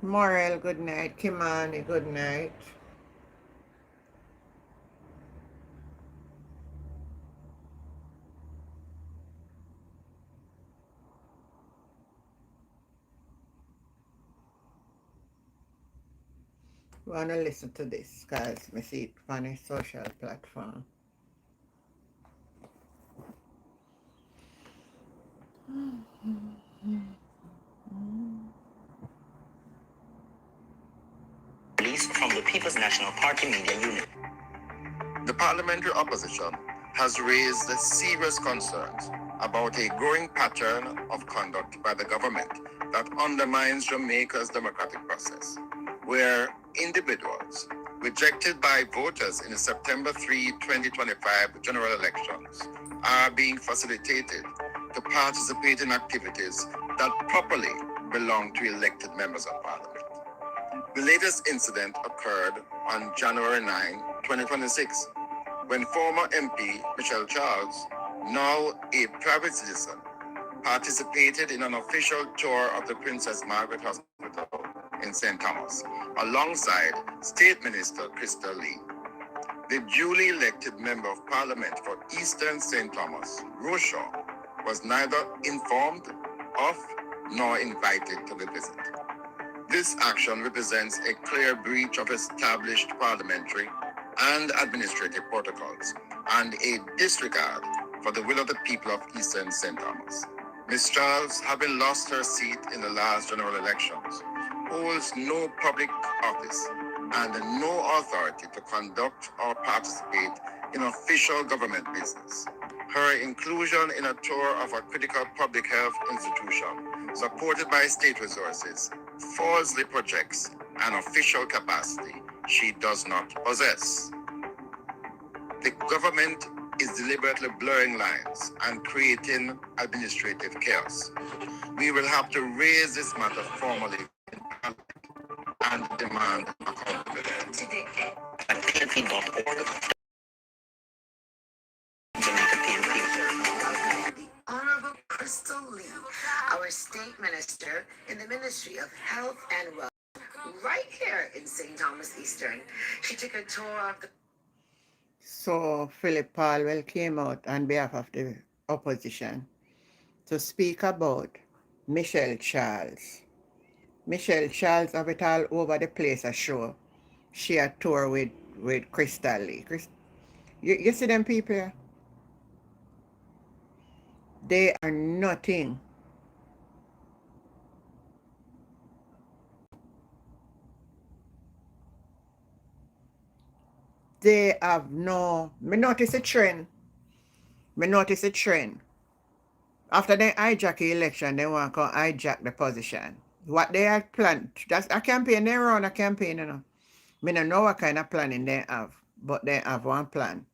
Morel, good night. Kimani, good night. Wanna listen to this, guys? Me see it on a social platform. Released from the People's National Party Media Unit. The parliamentary opposition has raised serious concerns about a growing pattern of conduct by the government that undermines Jamaica's democratic process, where individuals rejected by voters in the September 3, 2025 general elections are being facilitated to participate in activities that properly belong to elected members of parliament. The latest incident occurred on January 9, 2026, when former MP Michelle Charles, now a private citizen, participated in an official tour of the Princess Margaret Hospital in St. Thomas, alongside State Minister Crystal Lee. The duly elected Member of Parliament for Eastern St. Thomas, Roshaw, was neither informed of nor invited to the visit. This action represents a clear breach of established parliamentary and administrative protocols and a disregard for the will of the people of Eastern St. Thomas. Ms. Charles, having lost her seat in the last general elections, holds no public office and no authority to conduct or participate in official government business. Her inclusion in a tour of a critical public health institution supported by state resources falsely projects an official capacity she does not possess. The government is deliberately blurring lines and creating administrative chaos. We will have to raise this matter formally in Parliament and demand accountability. At PNP.org. Honorable Crystal Lee, our state minister in the Ministry of Health and Wealth, right here in St. Thomas Eastern. She took a tour of the... So Philip Palwell came out on behalf of the opposition to speak about Michelle Charles. Michelle Charles have it all over the place a show. She a tour with Crystal Lee. You see them people here? They are nothing. They have no... Me notice a trend. After they hijack the election, they want to hijack the position. What they had planned, that's a campaign, they run a campaign, you know. Me don't know what kind of planning they have, but they have one plan.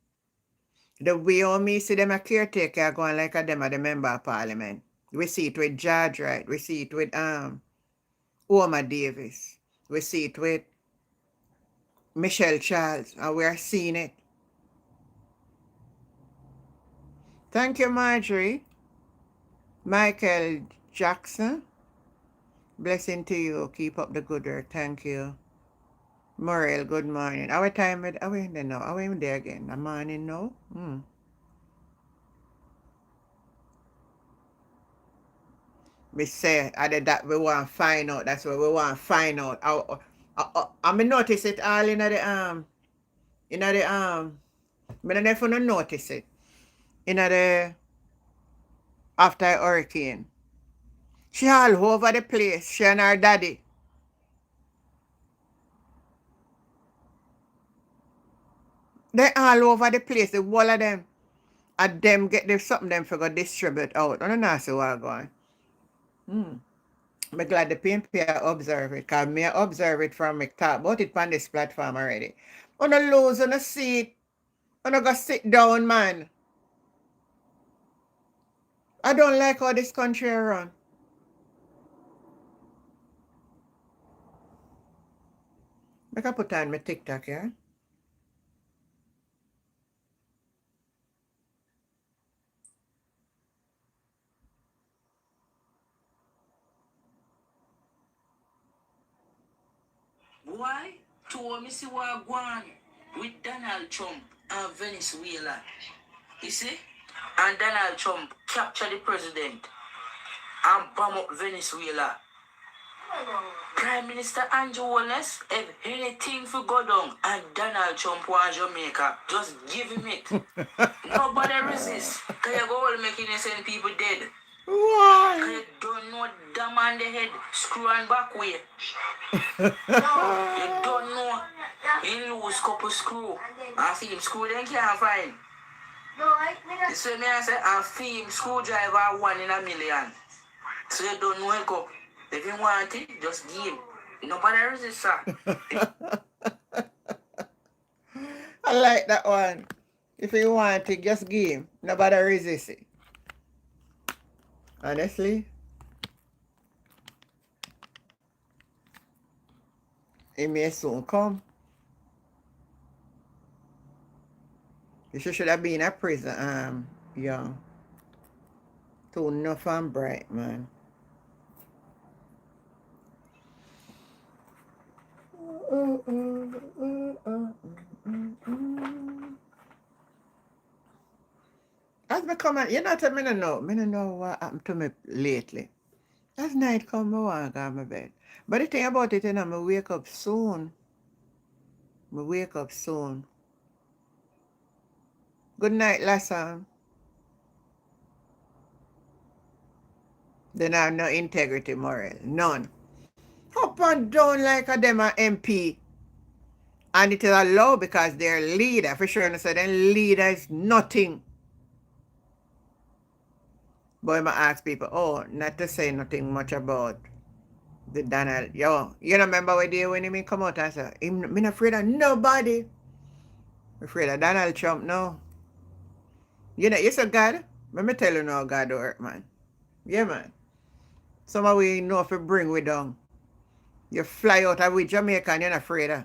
The way how me see them a caretaker going like a them are the member of parliament. We see it with George Wright, we see it with Omar Davis, we see it with Michelle Charles, and we are seeing it. Thank you, Marjorie. Michael Jackson, blessing to you. Keep up the good work. Thank you. Morel, good morning. Our time, are we in there now? Are we in there again? The morning now? We say that we want to find out. That's what we want to find out. I notice it all in the I don't know if you don't notice it. In the after hurricane. She all over the place. She and her daddy. They all over the place. The whole of them. And them get the something them for go distribute out. I don't know see what going. I'm glad the PNP observe it. Because me observe it from me talk about it on this platform already. On a lose on a seat. On a go sit down, man. I don't like how this country run. I can put on my TikTok, yeah? Why? To me see what going with Donald Trump and Venezuela. You see? And Donald Trump capture the president and bomb up Venezuela. Prime Minister Andrew Wallace, if anything for go down and Donald Trump want Jamaica, just give him it. Nobody resist. Because you go all making innocent people dead. Why? You don't know damn on the head, screw and back way. You don't know. He lose couple screw. And see him screw then can't find. You see me I say, and fee him screwdriver 1 in a million. So you don't know it go. If you want it, just give him. Nobody resist, sir. I like that one. If you want it, just give him. Nobody resist it. Honestly. It may soon come. You should have been in prison, young. Too enough and bright, man. As me come on, you know what I know? I don't know what happened to me lately. As night come, I want to go to my bed. But the thing about it, you know, I wake up soon. Good night, Lassan. Then I have no integrity, moral. None. Up and down like a them a MP. And it is allowed because their leader, for sure, and so then leader is nothing. But I ask people, not to say nothing much about the Donald. Yo, you know, remember what day when he come out and say, I'm not afraid of nobody. I'm afraid of Donald Trump, no. You know, you say God, let me tell you now God work, man. Yeah, man. Some of we know if you bring we down. You fly out of with Jamaica and you're not afraid of.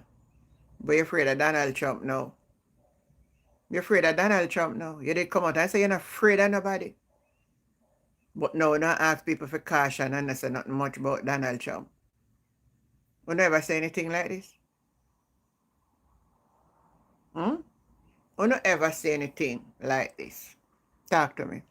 But you're afraid of Donald Trump now. You're afraid of Donald Trump now. You did come out and say you're not afraid of nobody. But no, not ask people for caution and not say nothing much about Donald Trump. We never say anything like this. We don't ever say anything like this. Talk to me.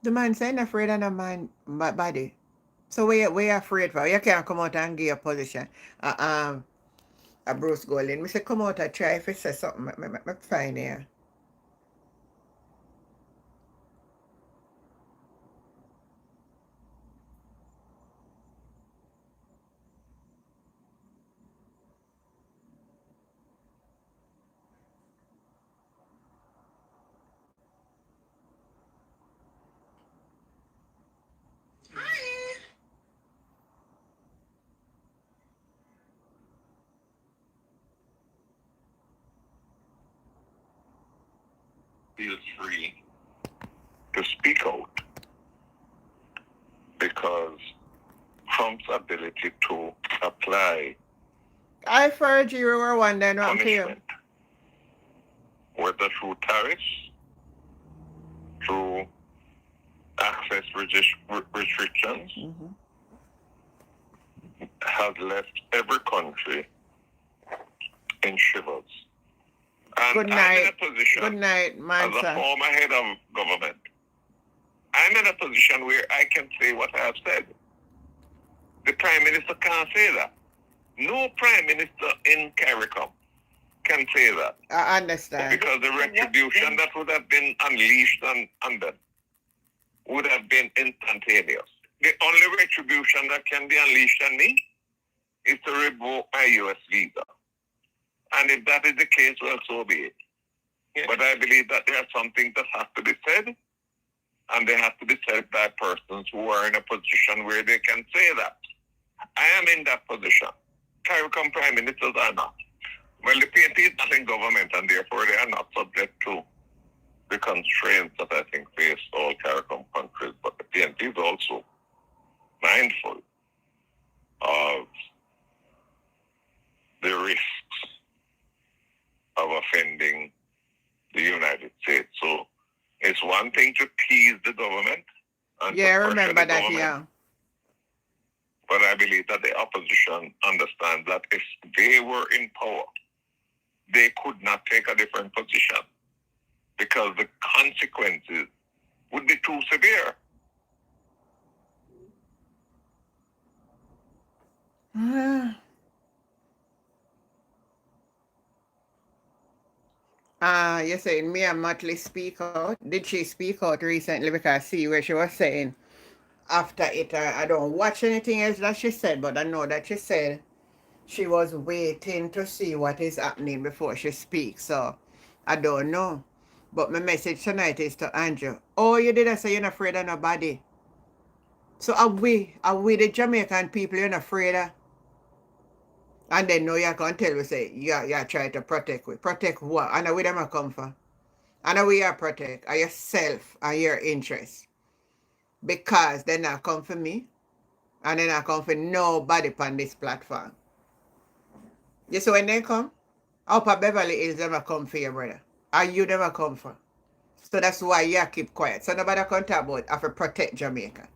The man saying afraid of no man body. So we afraid for? You can't come out and give a position. A Bruce Golding. We say come out and try if it says something. Me find here. Feel free to speak out because Trump's ability to apply I heard you were wondering what to you. punishment, whether through tariffs, through access restrictions, has left every country in shivers. And Good I'm night. in a position, Good night, as Mansa. a former head of government, I'm in a position where I can say what I have said. The Prime Minister can't say that. No Prime Minister in CARICOM can say that. I understand. Because the retribution that would have been unleashed on them would have been instantaneous. The only retribution that can be unleashed on me is to revoke my U.S. visa. And if that is the case, well, so be it. Yeah. But I believe that there are some things that have to be said, and they have to be said by persons who are in a position where they can say that. I am in that position. CARICOM Prime Ministers are not. Well, the PNP is not in government, and therefore they are not subject to the constraints that I think face all CARICOM countries. But the PNP is also mindful of the risks of offending the United States. So it's why one thing to tease the government and Yeah, I to pressure remember the that, government. yeah. But I believe that the opposition understands that if they were in power, they could not take a different position because the consequences would be too severe. You're saying Mia Motley speak out? Did she speak out recently? Because I see where she was saying after it, I don't watch anything else that she said, but I know that she said she was waiting to see what is happening before she speaks. So I don't know. But my message tonight is to Andrew. Oh, you didn't say you're not afraid of nobody. So are we the Jamaican people you're not afraid of? And then now you're going to tell we say, you're trying to protect we. Protect what? And where them a come from? And we are protect are yourself and your interests. Because they not come for me. And they not come for nobody on this platform. You see when they come? Up at Beverly Hills, them a come for your brother. And you never come for. So that's why you keep quiet. So nobody can talk about have to protect Jamaica.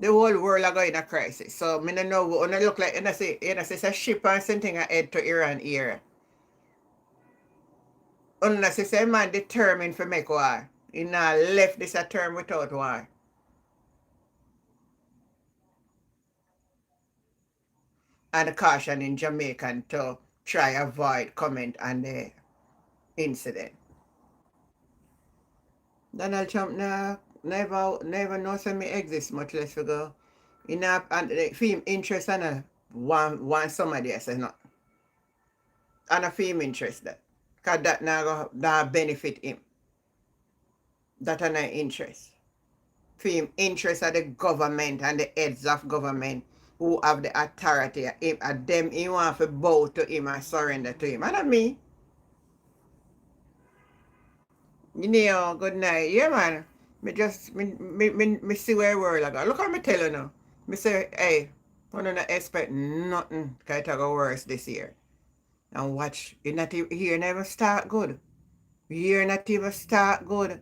The whole world are going in a crisis. So me don't know when I look like you know say it's a ship and something head to Iran here. Unless it's a man determined to make war. He not left this a term without war. And caution in Jamaican to try avoid comment on the incident. Donald Trump never know say me exist much less to go. And film interest and one somebody else say no. And a film interest that. Cause that not benefit him. That are not interest. Film interest of the government and the heads of government who have the authority at them he want to bow to him and surrender to him. And not me. You know, good night. Yeah man. Me see where world I go. Look how me tell you now. Me say, hey, I don't expect nothing can go worse this year. And watch, it not even here never start good. Year not even start good.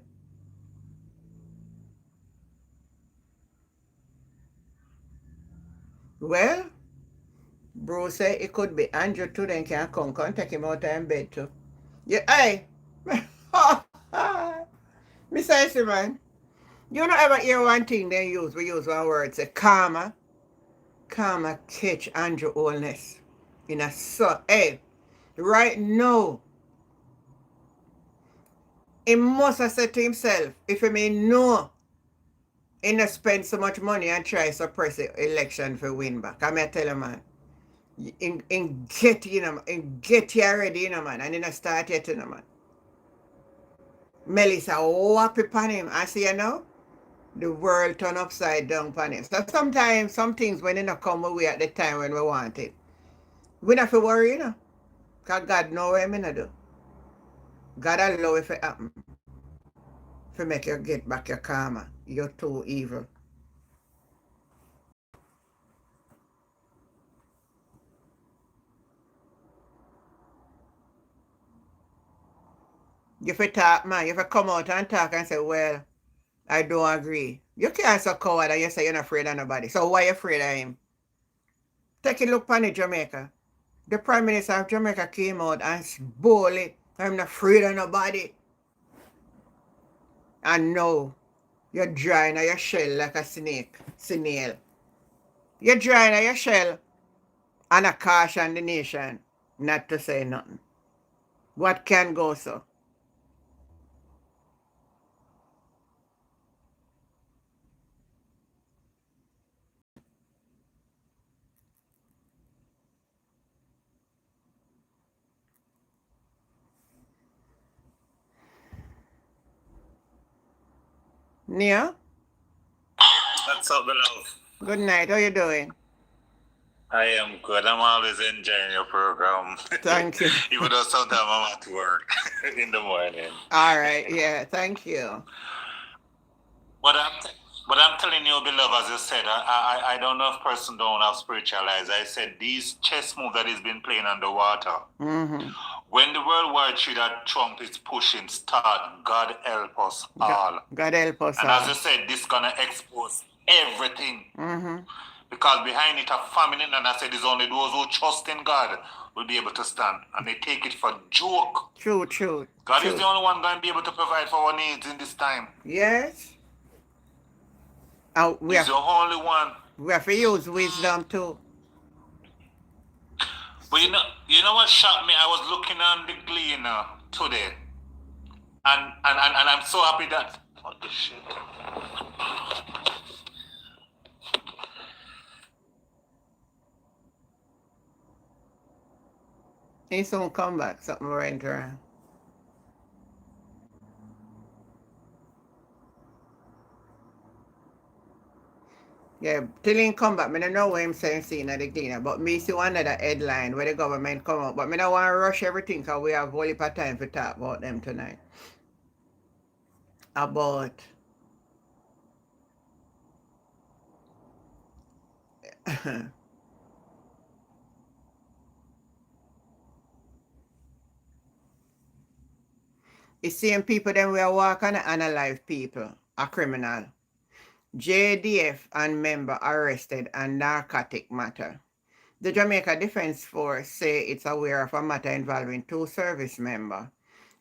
Well, bro say it could be Andrew too, then can come take him out of bed too. Yeah, hey. Me say, see, man. You don't ever hear one thing we use one word, say karma. Karma catch Andrew Holness. In a so hey, right now, he must have said to himself, if he may know he not spend so much money and try suppress the election for win back. I may tell you, man. In get you know, in get you already, you know, man, and he not start yet, you know, man. Melissa whap it on him. I see you know, the world turn upside down on him. So sometimes some things when they not come away at the time when we want it, we not have to worry, you know. Because God know what I do. God allow it to happen. To make you get back your karma. You're too evil. You have to talk, man. You have to come out and talk and say, well, I don't agree. You can't so coward and you say you're not afraid of nobody. So why you afraid of him? Take a look on Jamaica. The Prime Minister of Jamaica came out and boldly, I'm not afraid of nobody. And now, you're drying your shell like a snail. You're drying your shell and I caution the nation not to say nothing. What can go so? Nia? What's up, love? Good night. How you doing? I am good. I'm always enjoying your program. Thank you. Even though sometimes I'm at work in the morning. All right. Yeah. Thank you. But But I'm telling you, beloved, as you said, I don't know if person don't have spiritual eyes. I said these chess moves that he's been playing underwater. Mm-hmm. When the World War III that Trump is pushing start, God help us all. God help us And all. as you said, this gonna expose everything. Mm-hmm. Because behind it a famine, and I said it's only those who trust in God will be able to stand. And they take it for joke. True. God is the only one going to be able to provide for our needs in this time. Yes. He's the only one. We have to use wisdom too. But you know what shocked me? I was looking on the Gleaner today. And I'm so happy that... What the shit? He soon come back. Something went wrong. Yeah, till him come back, I don't know what him saying seeing at the Gleaner, but me see one other headline where the government come up, but I don't want to rush everything because we have only time to talk about them tonight. About the same people then we are walking and analyze people, a criminal. JDF and member arrested on narcotic matter. The Jamaica Defence Force say it's aware of a matter involving 2 service members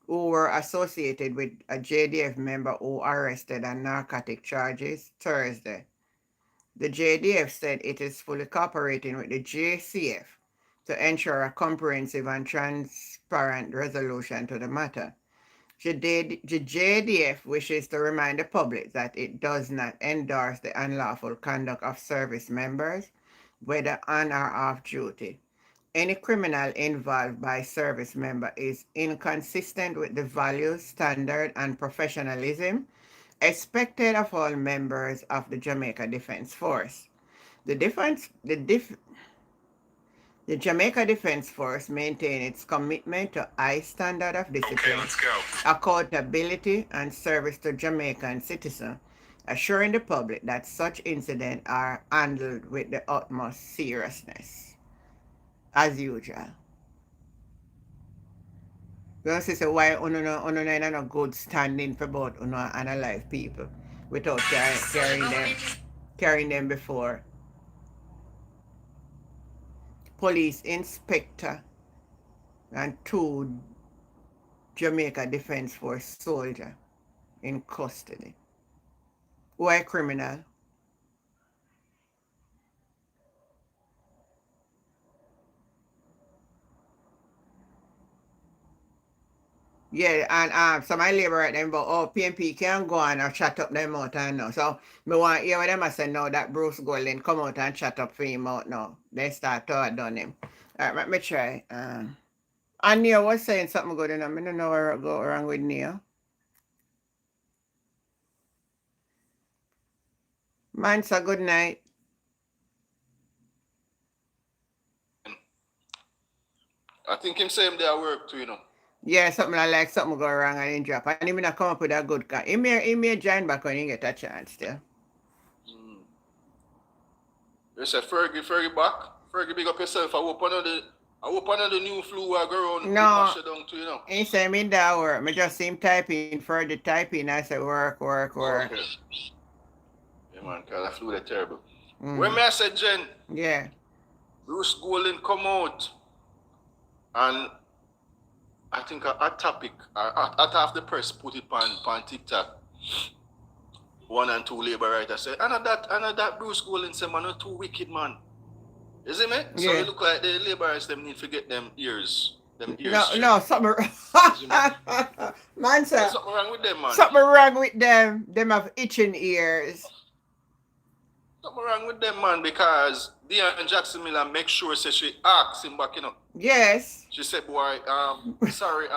who were associated with a JDF member who arrested on narcotic charges Thursday. The JDF said it is fully cooperating with the JCF to ensure a comprehensive and transparent resolution to the matter. The JDF wishes to remind the public that it does not endorse the unlawful conduct of service members, whether on or off duty. Any criminal involved by service member is inconsistent with the values, standard, and professionalism expected of all members of the Jamaica Defence Force. The Jamaica Defence Force maintain its commitment to high standard of discipline, accountability, and service to Jamaican citizens, assuring the public that such incidents are handled with the utmost seriousness. As usual. We don't say why uno no good standing for both uno analyze people without carrying them before police inspector and 2 Jamaica Defence Force soldiers in custody. Why criminal? Yeah, and some of my labor at them, but PNP can go on and chat up them out and now. So me want to hear what them I say now that Bruce Golden come out and chat up for him out now. They start to done him. Alright, let me try. And Neil was saying something good enough. I don't know where I go wrong with Neil. Mansa, good night. I think him say him there at work too, you know. Yeah, something like something go wrong and he drop. And he may not come up with a good car. He may join back when he get a chance still. You say Fergie back? Fergie, big up yourself. I hope another new flu will go around. No. Down too, you know. He say me that work. Me just see him typing, Fergie typing. I say work. Okay. Yeah, man, because that flu is terrible. When me I said, Jen, yeah, Bruce Golden come out and I think a topic, at half the press put it on TikTok. 1 and 2 labor writers say, and that Bruce Golden say, man, you're too wicked, man. Is it me? So Yeah. it look like the laborers them need to get them ears. No, something man, sir. Something wrong with them, man. Something wrong with them. Them have itching ears. Something wrong with them, man, because Deanne Jackson Miller make sure say she asks him back, you know. Yes. She said, boy, sorry,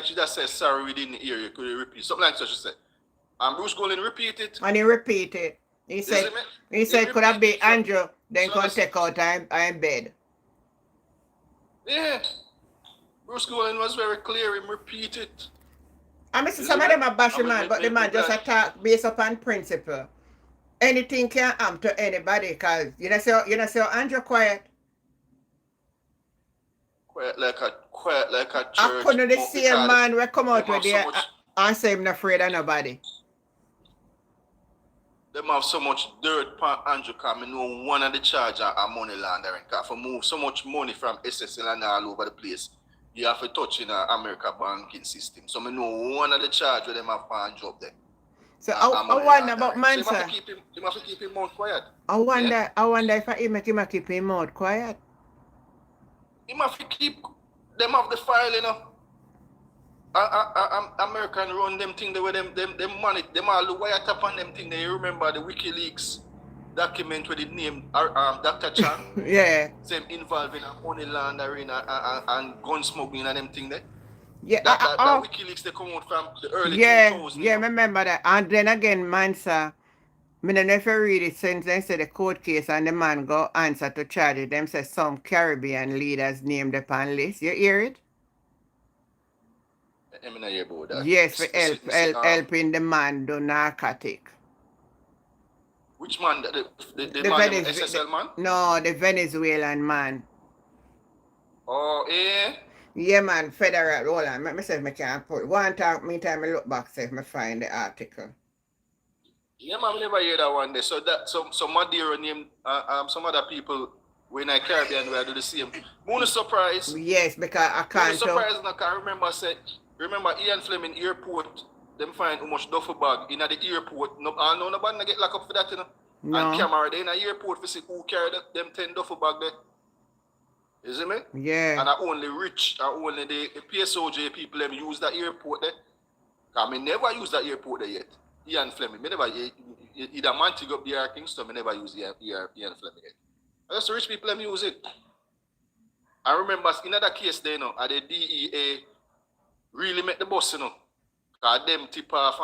she just said sorry we didn't hear you. Could you repeat? Something like that she said. And Bruce Golden repeat it. And he repeated. He said could have been Andrew, then come take out I'm bed. Yeah. Bruce Golden was very clear and repeat it. I mean, some of them are bashing man, but the man just attack based upon principle. anything can happen to anybody because you know so Andrew quiet. Quiet like a I church. couldn't the But same because man will come out them with have so the much and say him not afraid of nobody. them have so much dirt pan Andrew because I know one of the charge are money laundering. Because for move so much money from SSL and all over the place, you have to touch in America banking system. So I know one of the charge where them have pan Andrew up there. So I I wonder about So you have Mansa. to keep him, you have to keep him more quiet. I wonder if I make him keep him mouth quiet. You have to keep them off the file, you know. American run them thing, they were them money, them all the wiretap on them thing. They remember the WikiLeaks document with the name Dr. Chan. Yeah. Same involving money laundering and gun smuggling and them thing there. Yeah. That WikiLeaks they come out from the early 2000s. Yeah, remember that. And then again, Mansa, I don't know if you read it since they said the court case and the man go answer to charges. Them say some Caribbean leaders named upon list. You hear it? I mean, I hear about that. Yes, for helping the man do narcotic. Which man? The man, the SSL man? No, the Venezuelan man. Oh, yeah. Yeah, man, federal. Hold on, myself, I can't put one time. Meantime, I look back, say, I find the article. Yeah, man, I never hear that one day. So that some Madeira name, some other people when I Caribbean where I do the same. I'm surprised. Yes, because I can't. I'm surprised and I can remember Ian Fleming airport. Them find how much duffel bag in the airport. No, nobody get locked up for that, you know. No. And camera they in the airport for see who carry them 10 duffel bag there. You see me? Yeah. And I only rich, only the PSOJ people them use that airport there. I mean, never use that airport there yet. Ian Fleming, me never either Montego Bay or Kingston, me never use Ian Fleming yet. Just the rich people them use it. I remember in another case there, you know, at the DEA really make the bus, you know. Because them tip off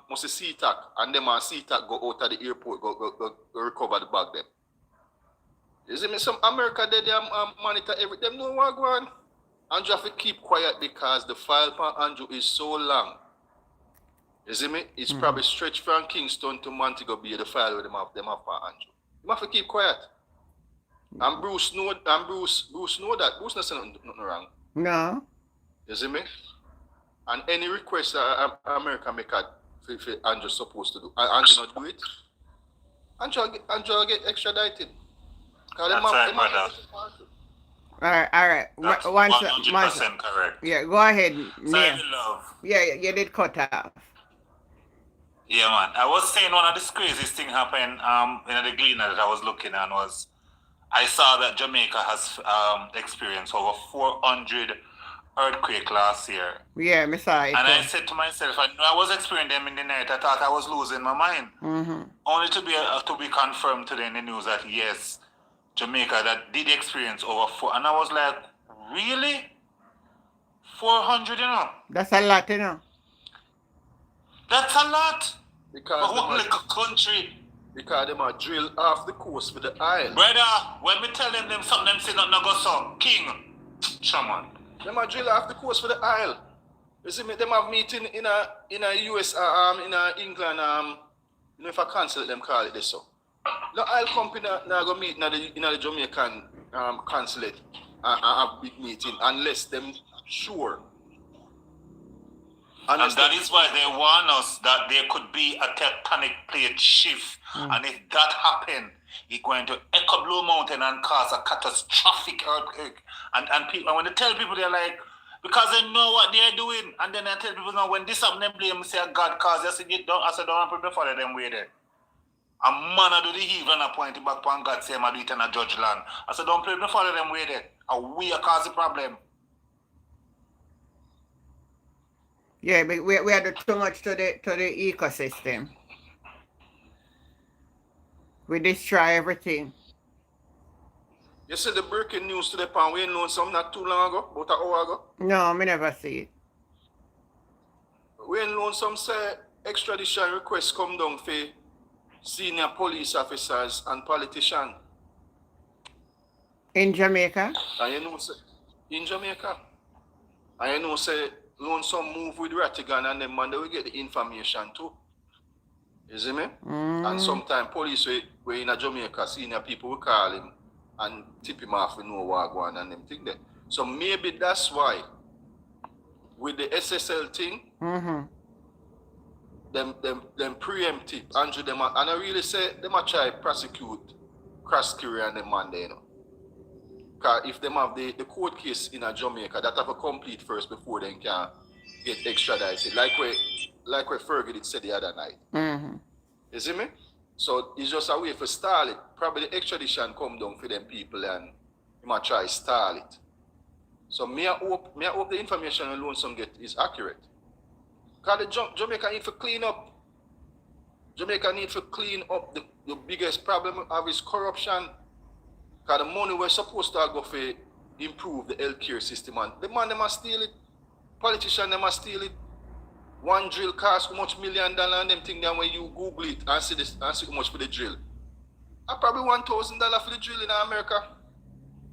must SeaTac, and them and SeaTac go out of the airport, go recover the bag them. You see me? Some America they monitor everything. Them know what go on. Andrew have to keep quiet because the file for Andrew is so long. You see me? It's probably stretched from Kingston to Montego Bay, the file where them have for Andrew. You have to keep quiet. And Bruce know that. Bruce not saying nothing wrong. No. You see me? And any request America make for Andrew supposed to do, Andrew not do it. Andrew get extradited. That's right, brother. All right. 100% correct. Yeah, go ahead. Sorry, love. Yeah, you did cut off. Yeah, man. I was saying one of the craziest thing happened in the Gleaner that I was looking at was I saw that Jamaica has experienced over 400 earthquake last year. Yeah, I saw it. And I said to myself, I was experiencing them in the night. I thought I was losing my mind. Mm-hmm. Only to be confirmed today in the news that yes, Jamaica that did experience over 4. And I was like, really? 400, you know? That's a lot, you know. That's a lot. Because for one little country. Because them are drill off the coast for the island. Brother, when we tell them something, them say nothing go so. King. Shaman. Them are drill off the coast for the isle. You see me, them have meeting in a US in England, you know, if I cancel it, them call it this so. The oil company now go meet in the Jamaican consulate a big meeting unless them sure. And that is why they warn us that there could be a tectonic plate shift. And if that happens, it's going to echo Blue Mountain and cause a catastrophic earthquake. And people, when they tell people, they're like, because they know what they're doing. And then I tell people, no, when this happens, they blame say God cause. I said, don't put me follow them way there. A man do the evil and I point it back on God, say, I do it in a judge land. I said, don't put me follow them way there. And we are cause the problem. Yeah, but we are doing too much to the ecosystem. We destroy everything. You see the breaking news today, pan, we know some not too long ago, about an hour ago? No, I never see it. We know some say extradition requests come down for senior police officers and politicians. In Jamaica? And you know, say, in Jamaica. And you know, say, loan some move with Rattigan and them, man, they will get the information too. You see me? Mm. And sometimes police we in a Jamaica, senior people will call him and tip him off with no what go on and them thing there. So maybe that's why with the SSL thing, Mm-hmm. them preemptive, Andrew them and I really say them a try prosecute Cross Curry and them man there, you know. Because if them have the court case in a Jamaica, that have a complete first before they can get extradited. Like where Fergie did say the other night. Mm-hmm. You see me? So it's just a way for stall it. Probably the extradition come down for them people and you might try stall it. So me I hope the information alone some get is accurate. Because the Jamaica need to clean up. Jamaica need to clean up the biggest problem of is corruption. Because the money we're supposed to go for improve the healthcare system and the man they must steal it. Politicians they must steal it. One drill costs how much $1 million and them thing then when you Google it and see this and see how much for the drill. I probably $1,000 for the drill in America.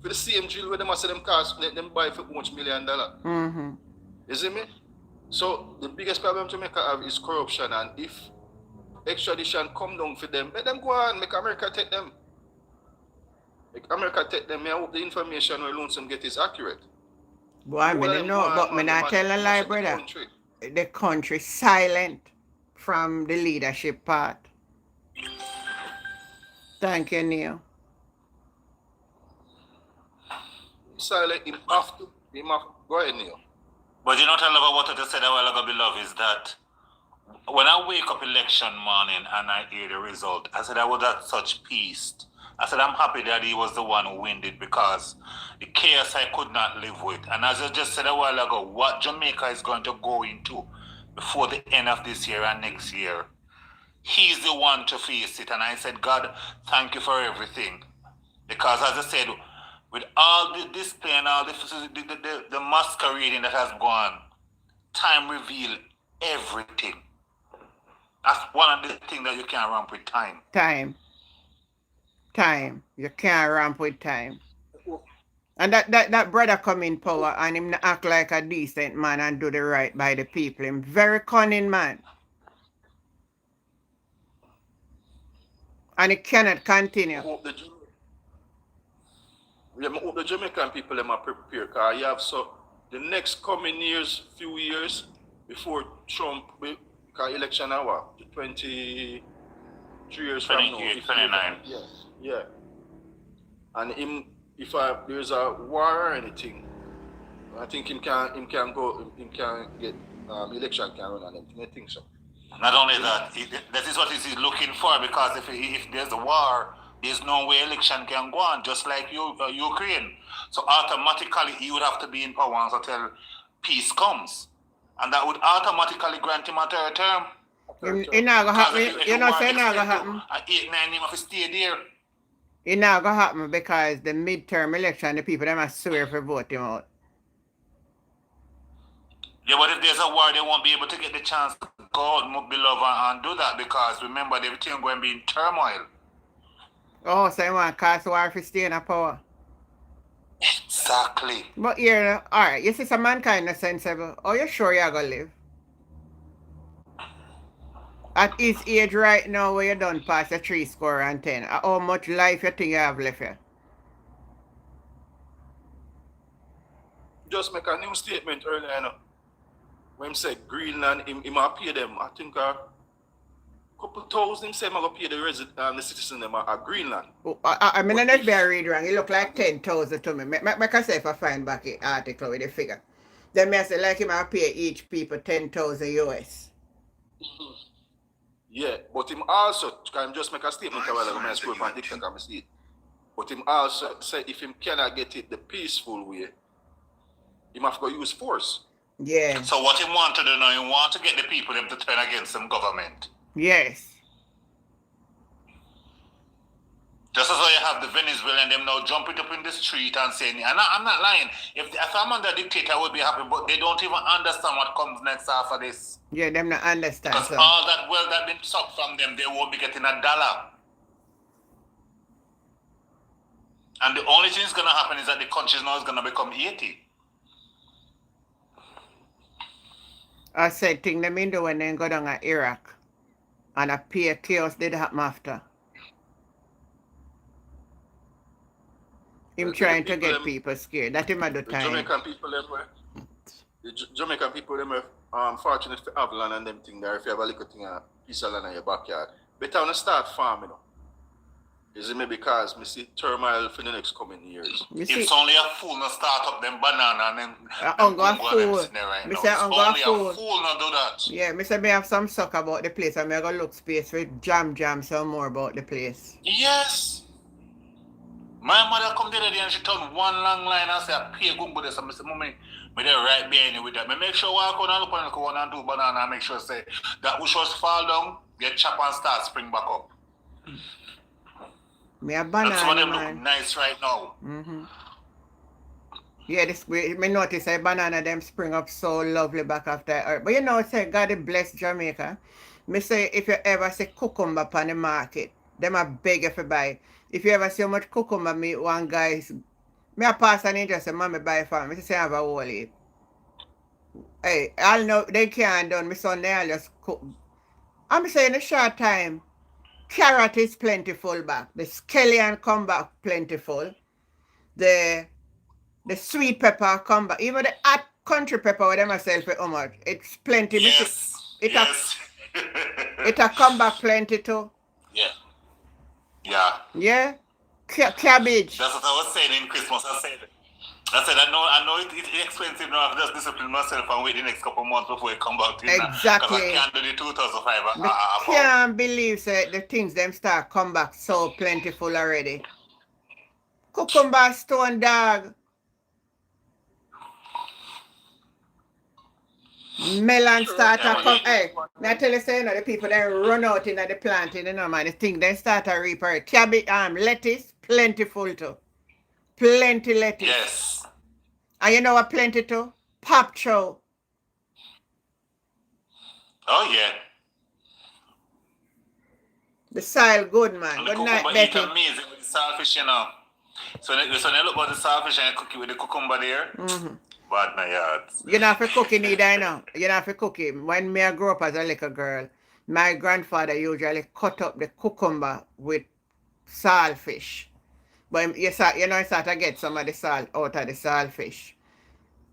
For the same drill where they must say them cost them buy for how much $1 million. Mm-hmm. You see me? So the biggest problem Jamaica have is corruption and if extradition come down for them, let them go on, make America take them. Make America take them. I hope the information we Lonesome get is accurate. Boy, I mean, no, but me not tell a lie, brother. The country silent from the leadership part. Thank you, Neil. Silent, him have to. Go ahead, Neil. But you know what I love about what I said a while ago, beloved, is that when I wake up election morning and I hear the result, I said I was at such peace. I said I'm happy that he was the one who won it because the chaos I could not live with. And as I just said a while ago, what Jamaica is going to go into before the end of this year and next year, he's the one to face it. And I said, God, thank you for everything. Because as I said, with all the display and all the masquerading that has gone, time reveal everything. That's one of the things that you can't ramp with time. Time. You can't ramp with time. And that brother come in power and him act like a decent man and do the right by the people. Him very cunning man. And it cannot continue. I hope the Jamaican people are prepared because you have the next coming years, few years before Trump, because election hour, 23 years from now. 29. Yes. Yeah. And if there's a war or anything, I think him can get election can run on him. I think so. Not only that, that is what he's looking for because if there's a war, there's no way election can go on, just like Ukraine. So automatically he would have to be in power until peace comes. And that would automatically grant him a third term. It not gonna happen. You know, say it not gonna happen. 8, 9 him have to stay there. It not gonna happen because the midterm election, the people them must swear for vote him out. Yeah, but if there's a war, they won't be able to get the chance to go out, beloved, and do that because remember, everything going to be in turmoil. Oh, so you want cause war for stay in a power. Exactly. But here, alright, you see some mankind is sensible. Oh, you sure you're gonna live? At his age right now where you done past the 70. How much life you think you have left here? Just make a new statement earlier, you know. When he said Greenland, he might pay them, I think a couple thousand, him say he might pay the citizens them at Greenland. Oh, I mean, not be a read wrong. It look like 10,000 to me. Make myself a find back the article with the figure. Then I say like him I pay each people 10,000 US. Yeah, but him also can just make a statement a while ago when I scroll from TikTok and see it. But him also say if him cannot get it the peaceful way, he have to go use force. Yeah. So what he want to do now, he want to get the people them to turn against some government. Yes. Just as how you have the Venezuelan them now jumping up in the street and saying, and I'm not lying, if I'm under dictator, I would be happy, but they don't even understand what comes next after this. Yeah, them not understand. Because all that wealth that been sucked from them, they won't be getting $1. And the only thing that's going to happen is that the country now is going to become 80. I said thing them in do when they go down to Iraq And a peer chaos did happen after. Him The trying to people get them- people scared. That him at the The time. Jamaican people them were Jamaican people them were fortunate to have land and them thing there. If you have a little thing, a piece of land in your backyard, better when start farming. Is it maybe because I see turmoil for the next coming years? You see, It's only a fool not start up them banana and them uncle a Congo and them fool. sitting there right Me now. say It's uncle a only fool. a fool not do that. Yeah, me say me have some suck about the place and me go look space for jam some more about the place. Yes. My mother come the other day and she turned one long line and say, I pay Gungo this. And I say, Mommy, me there right behind you with that. Me make sure walk on and look on the one and do banana and make sure say that which was fall down, get chop and start spring back up. Me a And some of banana them look man. nice right now. Yeah, this me notice a banana them spring up so lovely back after earth. But you know, say God bless Jamaica. Me say if you ever see cucumber on the market, them a beg if you buy. If you ever see how much cucumber me one guy me a pass and he just say, Mommy buy for me. Me say I have a whole heap. Hey, I'll know they can't done me son they all just cook. I'm saying in a short time, carrot is plentiful back. The scallion come back plentiful. The sweet pepper come back. Even the hot country pepper with them myself for how much. It's plenty. Me see- Yes. It yes. It a come back plenty too. Yeah. Yeah. Yeah? Cabbage. That's what I was saying in Christmas. I said I know it's expensive now. I've just disciplined myself and wait the next couple of months before it come back to you. Exactly. Because I can't do the 2005. Me can't believe say the things them start come back so plentiful already. Cucumber stone dog. Melon start to come. Hey, me I tell you say, you know, the people that run out in the planting, you know, man, the thing they start to reap already. Cabbage, lettuce, plentiful too. Plenty lettuce. Yes. And you know what plenty too? Pop chow. Oh yeah. The soil good, man. And the Good night, cucumber eat Betty. amazing with the saltfish, you know. So when you look at the saltfish and you cook it with the cucumber there, bad my yards. You know, have to cook it either, you know. You know, have to cook it. When me I grew up as a little girl, my grandfather usually cut up the cucumber with saltfish. But you start to get some of the salt out of the saltfish.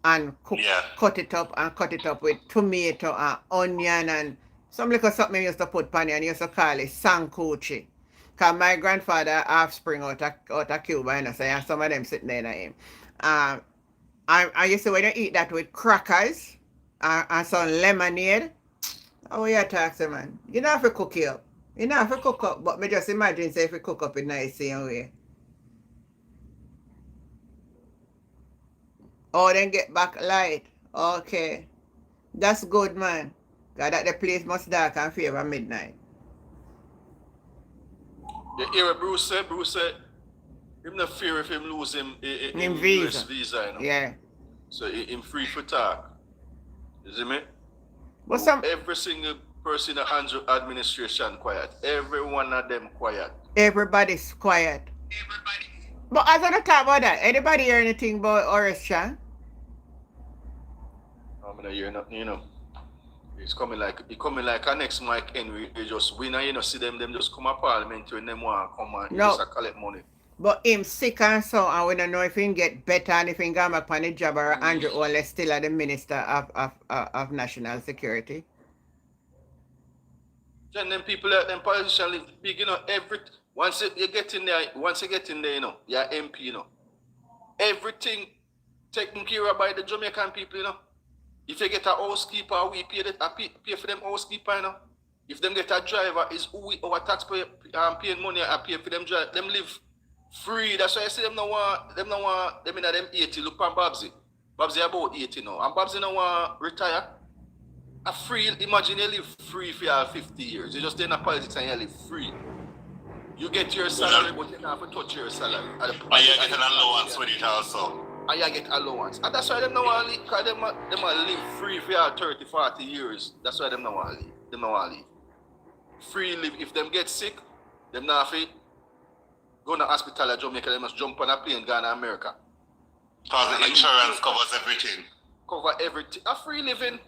And cut it up with tomato and onion and some little something used to put pan and used to call it sankuchi. Because my grandfather offspring out of Cuba, you know, so you have some of them sitting there in him. I used to when you eat that with crackers and some lemonade. Oh yeah, taxi man. You don't have to cook it up. You don't have to cook up, but me just imagine say if you cook up in nice same way. Oh, then get back light. Okay. That's good, man. God, that the place must dark and favor midnight. You hear what Bruce said? Bruce said, him not fear if him lose him visa. US visa, you know? Yeah. So him free for talk. You see me? But some Every single person in the Andrew administration quiet. Every one of them quiet. everybody's quiet. But as I don't talk about that, anybody hear anything about Horace Chan? I'm gonna hear nothing, you know. He coming like a next Mike Henry. They just win and you know see them just come to parliament and them want to come and No. just collect money. But him sick and so, and we don't know if he can get better and if he can go back on the job or Andrew Ole still at the Minister of National Security. Then them people like them politicians live big, you know, once you get in there, you know, you're MP, you know. Everything taken care of by the Jamaican people, you know. If you get a housekeeper, we pay for them housekeeper, you know. If them get a driver, is our taxpayer paying money and pay for them drive. Them live free. That's why I say them in them 80. Look on Babsy. Babsy about 80 now. And Babsy no want retire. Imagine you live free for your 50 years. You just stay in politics and you live free. You get your salary, but you don't have to touch your salary. And you get an allowance with it also. And you get allowance. And that's why them don't want to leave, because them live free for your 30, 40 years. That's why them don't want to leave. Them don't want to leave. Free live. If them get sick, them not have to go to the hospital in Jamaica, they must jump on a plane, go to America. Because the insurance covers everything. Cover everything. A free living.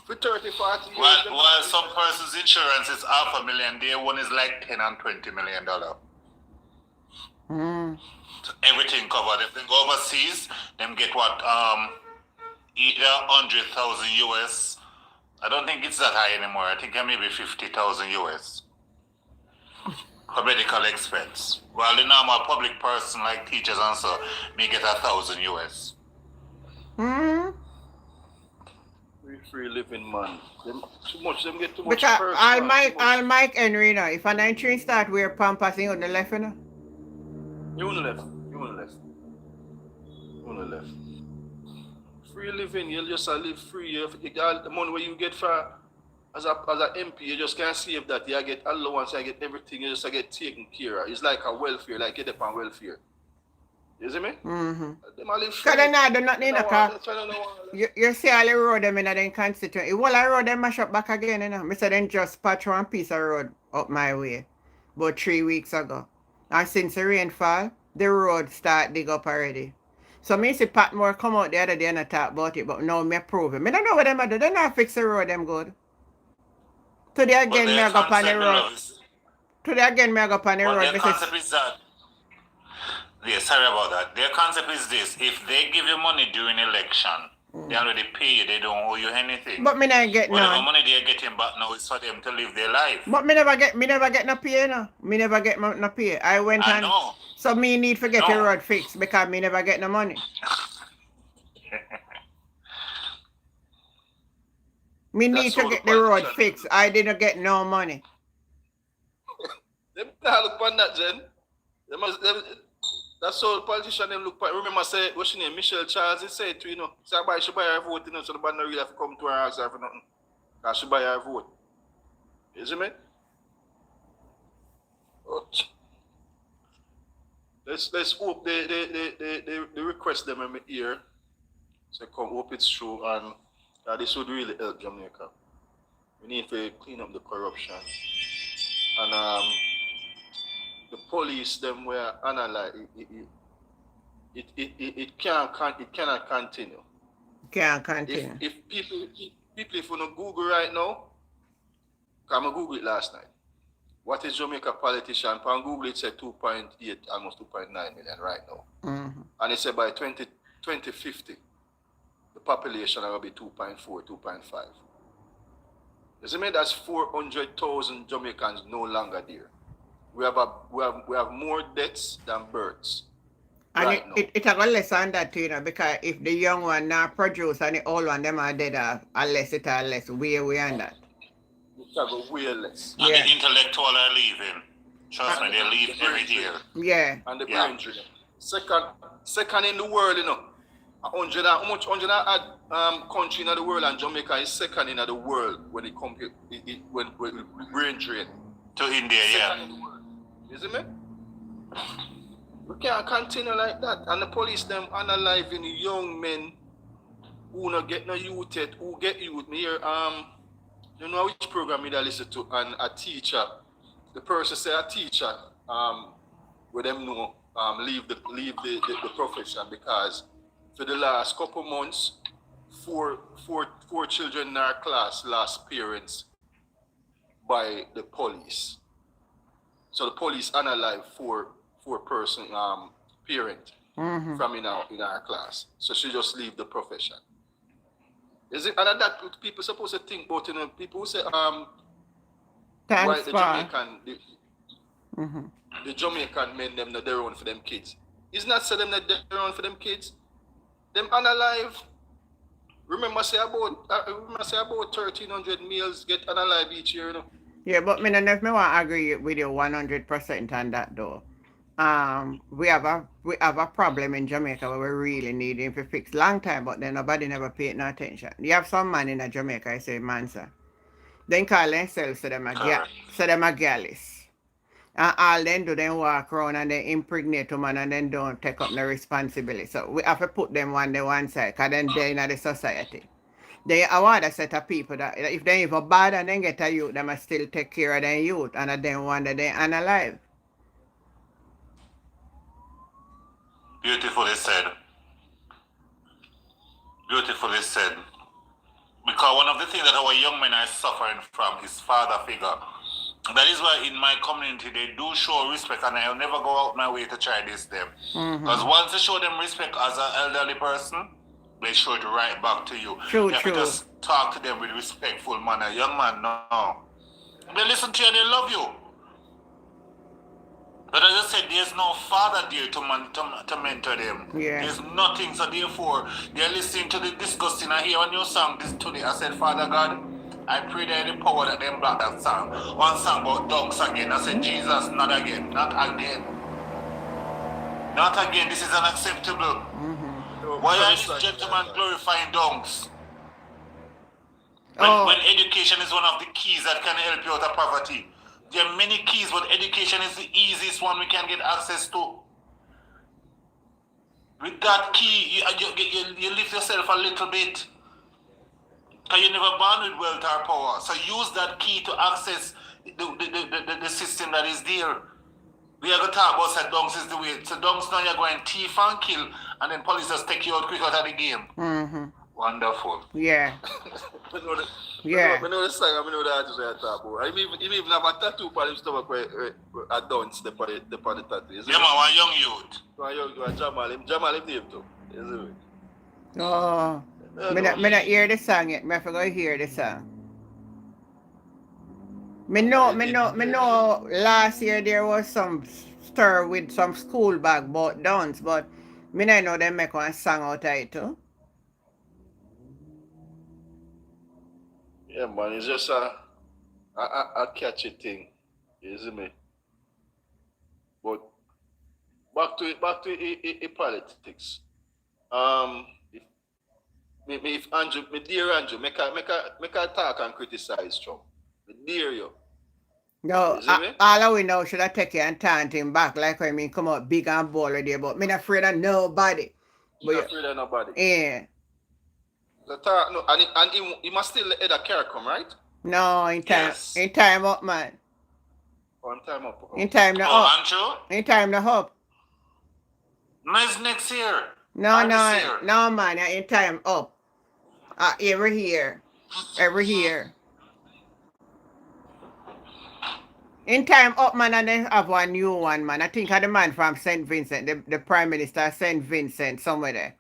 For 30, 40 years. While some person's insurance is $500,000, their one is like $10 and $20 million. So everything covered. If they go overseas, them get what? Either 100,000 US. I don't think it's that high anymore. I think maybe 50,000 US for medical expense. While the normal public person like teachers and so may get 1,000 US. Free living, man. Them get too much. Because perks, I'll man, Mike Henry now. If an entry start wear pampas, he on the left, you know. You on the left. Free living, you'll just live free. You the money where you get for as a MP, you just can't save that. You get allowance, you get everything, you just get taken care of. It's like a welfare, like get up on welfare. You see me? Them all live free. Because they're not doing nothing in the car. You see all the road them in the constituency. All the road them mash up back again, you know. I said then just patch one piece of road up my way about 3 weeks ago. And since the rainfall, the road start dig up already. So me see Patmore come out the other day and I talk about it, but now me prove it. I don't know what them do. They not fix the road them good. Today again me go up on the road. Today again me go up on the road. Their concept is that. Yeah, sorry about that. Their concept is this: if they give you money during election, they already pay you. They don't owe you anything. But me not get whatever none. money they're getting back now is for them to live their life. But me never get no pay, no. Me never get no pay. I know. So me need to get the road fixed because me never get no money. Me need That's to all get the the road politicians fixed. I didn't get no money. Them not look on that, Jen. That's all the politicians them look on. Remember, say, what's your name? Michelle Charles, he said to, you know, somebody should buy her vote, you know, so the band don't really have to come to her house for nothing. Because she buy her vote. You see me? Oh. Let's hope they request them in my ear. So come hope it's true and this would really help Jamaica. We need to clean up the corruption. And the police them were analyzed. It cannot continue. Can't continue. If people if you know Google right now, I'm Google it last night. What is Jamaica politician? On Google it said 2.8, almost 2.9 million right now. And it said by 2050, the population will be 2.4, 2.5. You see me? That's 400,000 Jamaicans no longer there. We have more deaths than births. And right it have a less on that, you know, because if the young one not produce and the old one them are dead off, unless it are less, way on that. It have way less. And the intellectual are leaving. Trust me, they leave every year. Yeah. And the brain drain. Second in the world, you know. 100 how much 100 country in the world, and Jamaica is second in the world when it comes when brain drain. To India, Second in the world. You see me? We can't continue like that. And the police them analyzing young men who not get no youth yet, who get youth. Me here, you know which program I listen to, and a teacher, the person say a teacher, with them know leave the profession because for the last couple months, four children in our class lost parents by the police. So the police analyze four person parent from in our class. So she just leave the profession. Is it and that people supposed to think about, you know, people who say why the Jamaican the Jamaican men them not their own for them kids. It's not say them not their own for them kids. Them unalive. Remember say about 1,300 males get unalive each year, you know. Yeah, but me don't know if me want to agree with you 100% on that though. We have a problem in Jamaica where we really need him to fix long time, but then nobody never paid no attention. You have some man in Jamaica, I say Mansa. Then call themselves so them a galleys. And all them do then walk around and they impregnate women and then don't take up the responsibility. So we have to put them on the one side because then they're in the society. They are a set of people that if they even bad and then get a youth, they must still take care of their youth and then one that they unalive. Beautifully said. Beautifully said. Because one of the things that our young men are suffering from is father figure. That is why in my community they do show respect, and I'll never go out my way to try this them. Because once you show them respect as an elderly person, they show it right back to you. True, You have to true. just talk to them with respectful manner. Young man, no. They listen to you and they love you. But as I said, there's no father there to mentor them. Yeah. There's nothing, so therefore, they're listening to the disgusting. I hear a new song this today. I said, Father God, I pray that the power that them block that song. One song about dogs again. I said, Jesus, not again. Not again. Not again. This is unacceptable. Why are these gentlemen glorifying dogs? When education is one of the keys that can help you out of poverty. There are many keys, but education is the easiest one we can get access to. With that key, you lift yourself a little bit. Because you're never born with wealth or power. So use that key to access the system that is there. We are going to talk about that donks is the way. So donks now you're going thief and kill, and then police just take you out quick out of the game. Wonderful. Yeah. I know Yeah. I know the song, I know the artist I talk about. I even have a tattoo on his stomach where I don't step on the tattoo. Yeah, man, one young youth. One Jamal him name too. Is it? Oh. Me not hear the song yet. Me forgot to hear the song. Me know last year there was some stir with some school bag bought dance, but me not know them make one song out of it too. Yeah, man, it's just a catchy thing, you see me. But back to politics. If Andrew, me dear Andrew, make a talk and criticize Trump. Me dear you. No, You see me? all we know should I take you and taunt him back like I mean come out big and bold there, but me not afraid of nobody. You're not afraid of nobody. Yeah. The talk, no, and he must still let Eda Care come, right? No, in time Yes. in time up, man. One time up. In time to Oh, up. Andrew? In time to up. No, it's next year. No, Or this year. no, man. In time up. Every year. Every year. In time up, man, and they have one new one, man. I think of the man from St. Vincent, the Prime Minister of St. Vincent, somewhere there.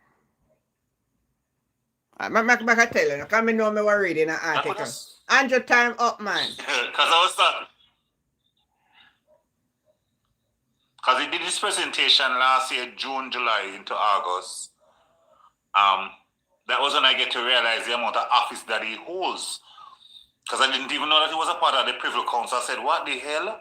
I tell you, because I know me were reading an article. Andrew time up, man. Because I was talking. Because he did his presentation last year, June, July into August. That was when I get to realize the amount of office that he holds. Because I didn't even know that he was a part of the Privy Council. I said, what the hell?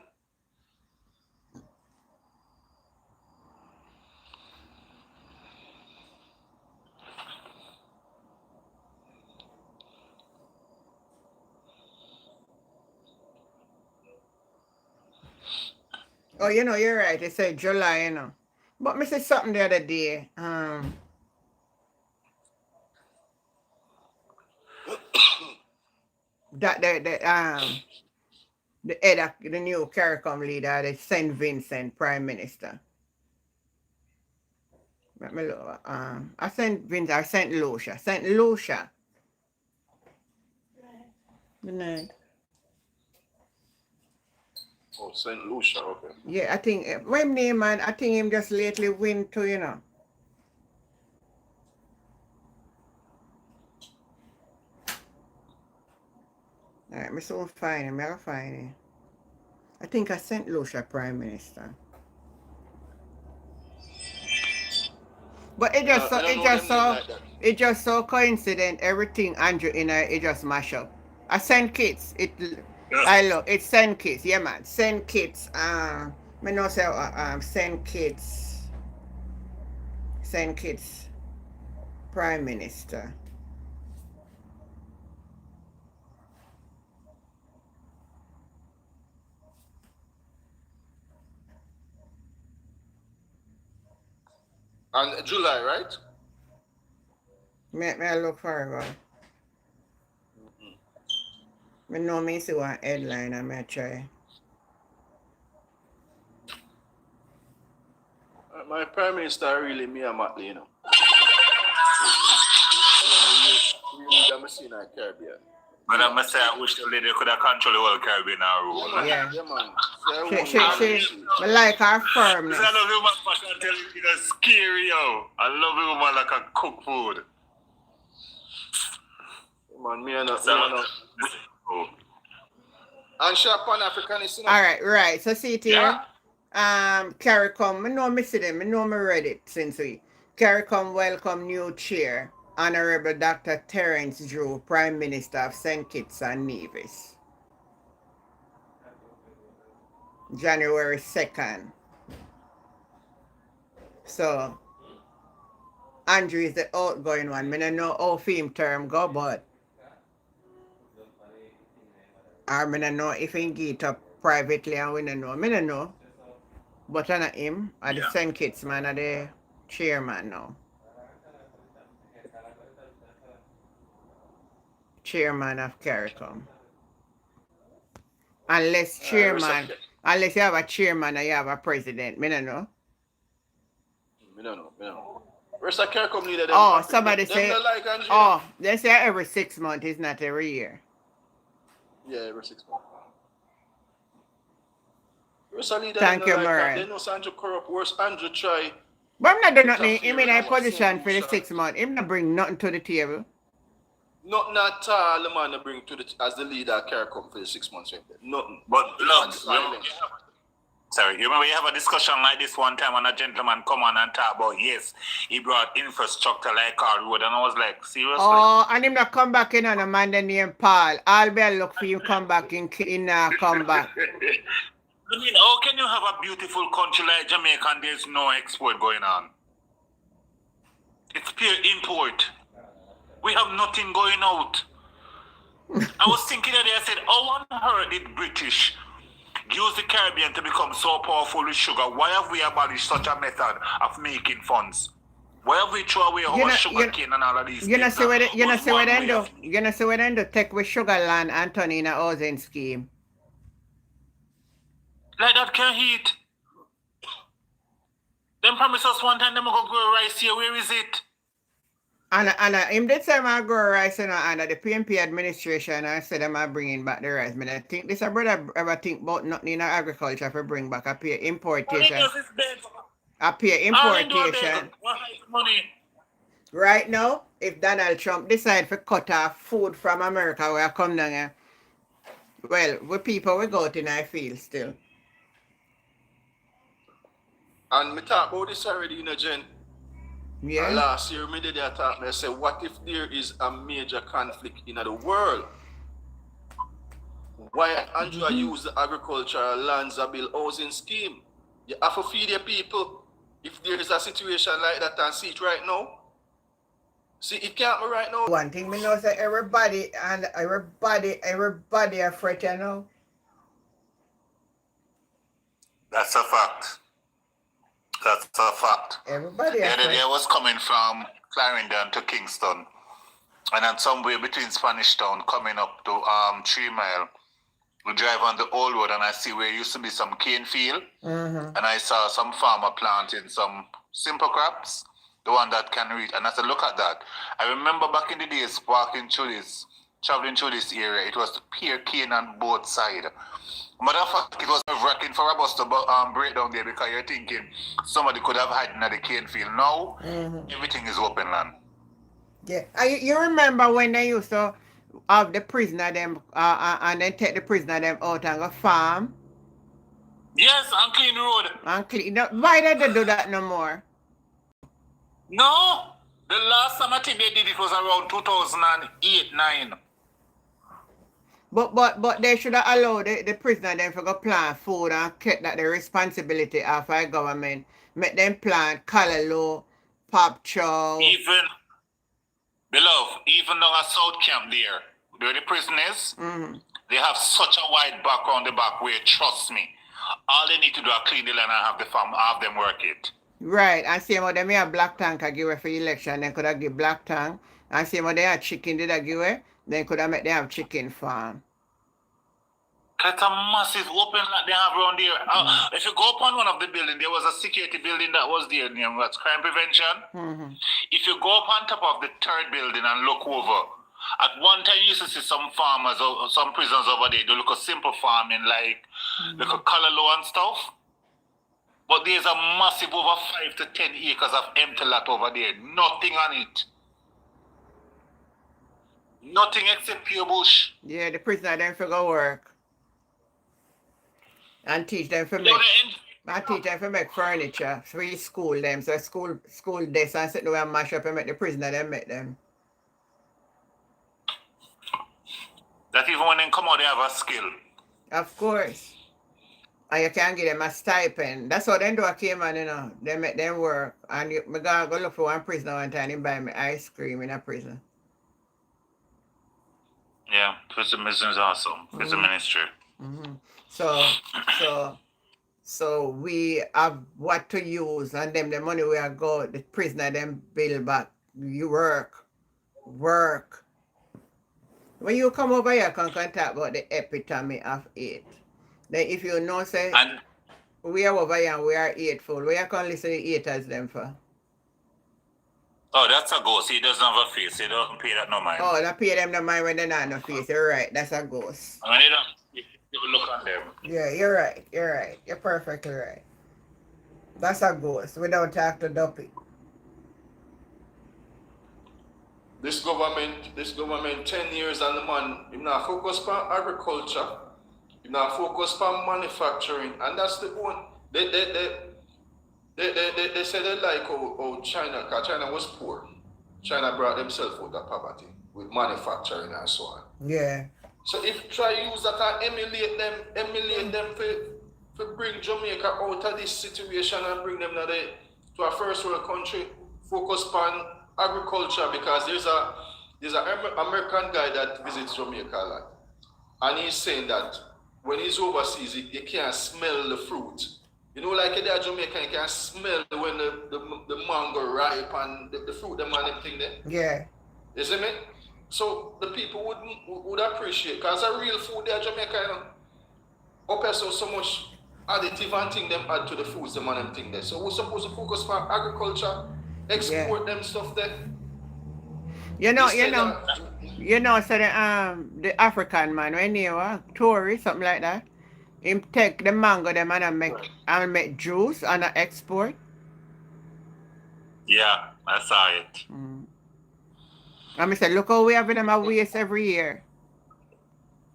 Oh, you know, you're right. It said July, you know. But me said something the other day. That the head of the new CARICOM leader, the St. Vincent Prime Minister. Let me look. I St. Vincent, I St. Lucia. St. Lucia. Good night. Oh, St. Lucia, okay. Yeah, I think when name man, I think him just lately win too, you know. Alright, me soon find him, I'll find him. I think I St. Lucia Prime Minister. But it just it just so coincident. Everything Andrew in it just mash up. I St. Kitts. I look. It's St. Kitts. Yeah, man. St. Kitts. Me know say St. Kitts. St. Kitts Prime Minister. And July, right? May I look for it. I know me see one headline. I may try. My Prime Minister really me and Matley, you know. Really I'm seeing in the Caribbean. But I must say, I wish the lady could have controlled the whole Caribbean rule. Yeah. Yeah, man. I like her firmness. I love the woman, I tell you, it's scary, yo. I love the woman like a cook food. Man, me and and shop on Africanist. All right. So see it here. Yeah. CARICOM, I know me see them. I know me read it since we. CARICOM welcome new chair, Honorable Dr. Terence Drew, Prime Minister of St. Kitts and Nevis. January 2nd. So, Andrew is the outgoing one. I don't know how film term go, but I don't know if he get up privately and we don't know. I don't know. But I know him, at the St. Kitts man, at the chairman now. Chairman of CARICOM. Unless chairman, unless you have a chairman and you have a president, I don't know. I don't know. Where's the CARICOM leader? Oh, somebody say, like they say every 6 months, it's not every year. Yeah, every 6 months. Where's the leader? Thank you, like Murray. they know Andrew corrupt. Where's Andrew try? But I'm not doing nothing. I'm in a position for the 6 months. I'm not bring nothing to the table. Not all the man to bring to the as the leader of CARICOM for the 6 months. Nothing. But look, sorry, you remember you have a discussion like this one time when a gentleman come on and talk about, yes, he brought infrastructure like our road, and I was like, seriously? Oh, and him not come back in on a man named Paul. I'll be a look for you come back in come back. I mean, how can you have a beautiful country like Jamaica and there's no export going on? It's pure import. We have nothing going out. I was thinking that I said, how on earth did British use the Caribbean to become so powerful with sugar? Why have we abolished such a method of making funds? Why have we thrown away our sugar cane and all of these things? See what they do? You know see what they do? Take with sugar land and turn in a housing scheme. Like that can heat. Them promise us one time them go grow rice here. Where is it? And him did say I grow rice under the PNP administration. I said I'm bringing back the rice. I think this brother ever think about nothing in agriculture for bring back a pay importation. A pay importation. Right now, if Donald Trump decide to cut off food from America where I come down here, well, we people we go out in our field still. And me talk about this already, Jen. Yeah. And last year, me did that talk. I said, what if there is a major conflict in the world? Why Andrew use the agricultural lands a build housing scheme? You have to feed your people. If there is a situation like that and see it right now. See, it can't be right now. One thing me know say everybody afraid, you know. That's a fact. That's a fact. Everybody The other afraid. day I was coming from Clarendon to Kingston. And then somewhere between Spanish Town coming up to 3 Mile. We drive on the old road and I see where used to be some cane field. And I saw some farmer planting some simple crops. The one that can reach. And I said, look at that. I remember back in the days traveling through this area, it was the pear cane on both sides. Matter of fact, it was wrecking for a bus to break down there because you're thinking somebody could have hidden at the cane field. Now, everything is open land. Yeah. You remember when they used to have the prisoner them and then take the prisoner them out and go farm? Yes, and clean road. And clean. No, why did they do that no more? No. The last time I think they did it was around 2008-9. But they should have allowed the prisoner them to go plant food and kept that the responsibility of our government. Make them plant callaloo, pop chow. Even though a South Camp there, where the prison is, they have such a wide back on the back where, trust me, all they need to do is clean the land and have the farm, have them work it. Right, and same what they may have black tank I give away for election, then could have give black tank. And same what they have chicken did I give away, then could have make them have chicken farm. That's a massive open lot they have around there. If you go upon one of the buildings, there was a security building that was there, that's crime prevention. If you go up on top of the third building and look over, At one time, you used to see some farmers or some prisoners over there do look a simple farming like a color and stuff. But there's a massive over 5 to 10 acres of empty lot over there. Nothing on it. Nothing except pure bush. Yeah, the prisoner them for go work. And teach them for You know, make I teach them for make furniture. Free school them. So school desks and sit down and mash up and make the prisoner them make them. that even when they come out, they have a skill. Of course. And you can give them a stipend. That's how they do a Cayman, you know. They make them work. And me go look for one prisoner one time, he buy me ice cream in a prison. Yeah, prison business is awesome. Prison ministry. Mm-hmm. So we have what to use, and them the money we are go, the prisoner them bill back. You work. When you come over here, can talk about the epitome of it. Then if you know say And we are over here and we are eightful, we are can listen to haters them for. oh, that's a ghost. He doesn't have a face. He doesn't pay that no mind. Oh, they pay them the mind when they not no face. You're right, that's a ghost. I mean, they don't. You look on them. Yeah, you're right. You're perfectly right. That's a ghost. We don't talk to Duppy. This government 10 years and the man, you not focus on agriculture, you not focus on manufacturing, and that's the one. They say they like how China, because China was poor. China brought themselves out of poverty with manufacturing and so on. Yeah. So if try use that and emulate them for bring Jamaica out of this situation and bring them to a first world country, focus on agriculture, because there's an American guy that visits Jamaica a lot, and he's saying that when he's overseas, he can't smell the fruit. You know, like there in Jamaica, you can smell when the mango ripe and the fruit, the man, everything there. Yeah. You see me? So the people would appreciate, because a real food there in Jamaica, you know, up so much additive and thing them add to the foods, the man and thing there. So we're supposed to focus on agriculture, export them stuff there. You know, so the African man, when he was tourist, something like that, him take the mango them and make juice and export. Yeah, I saw it. And I said, look how we have them a waste every year.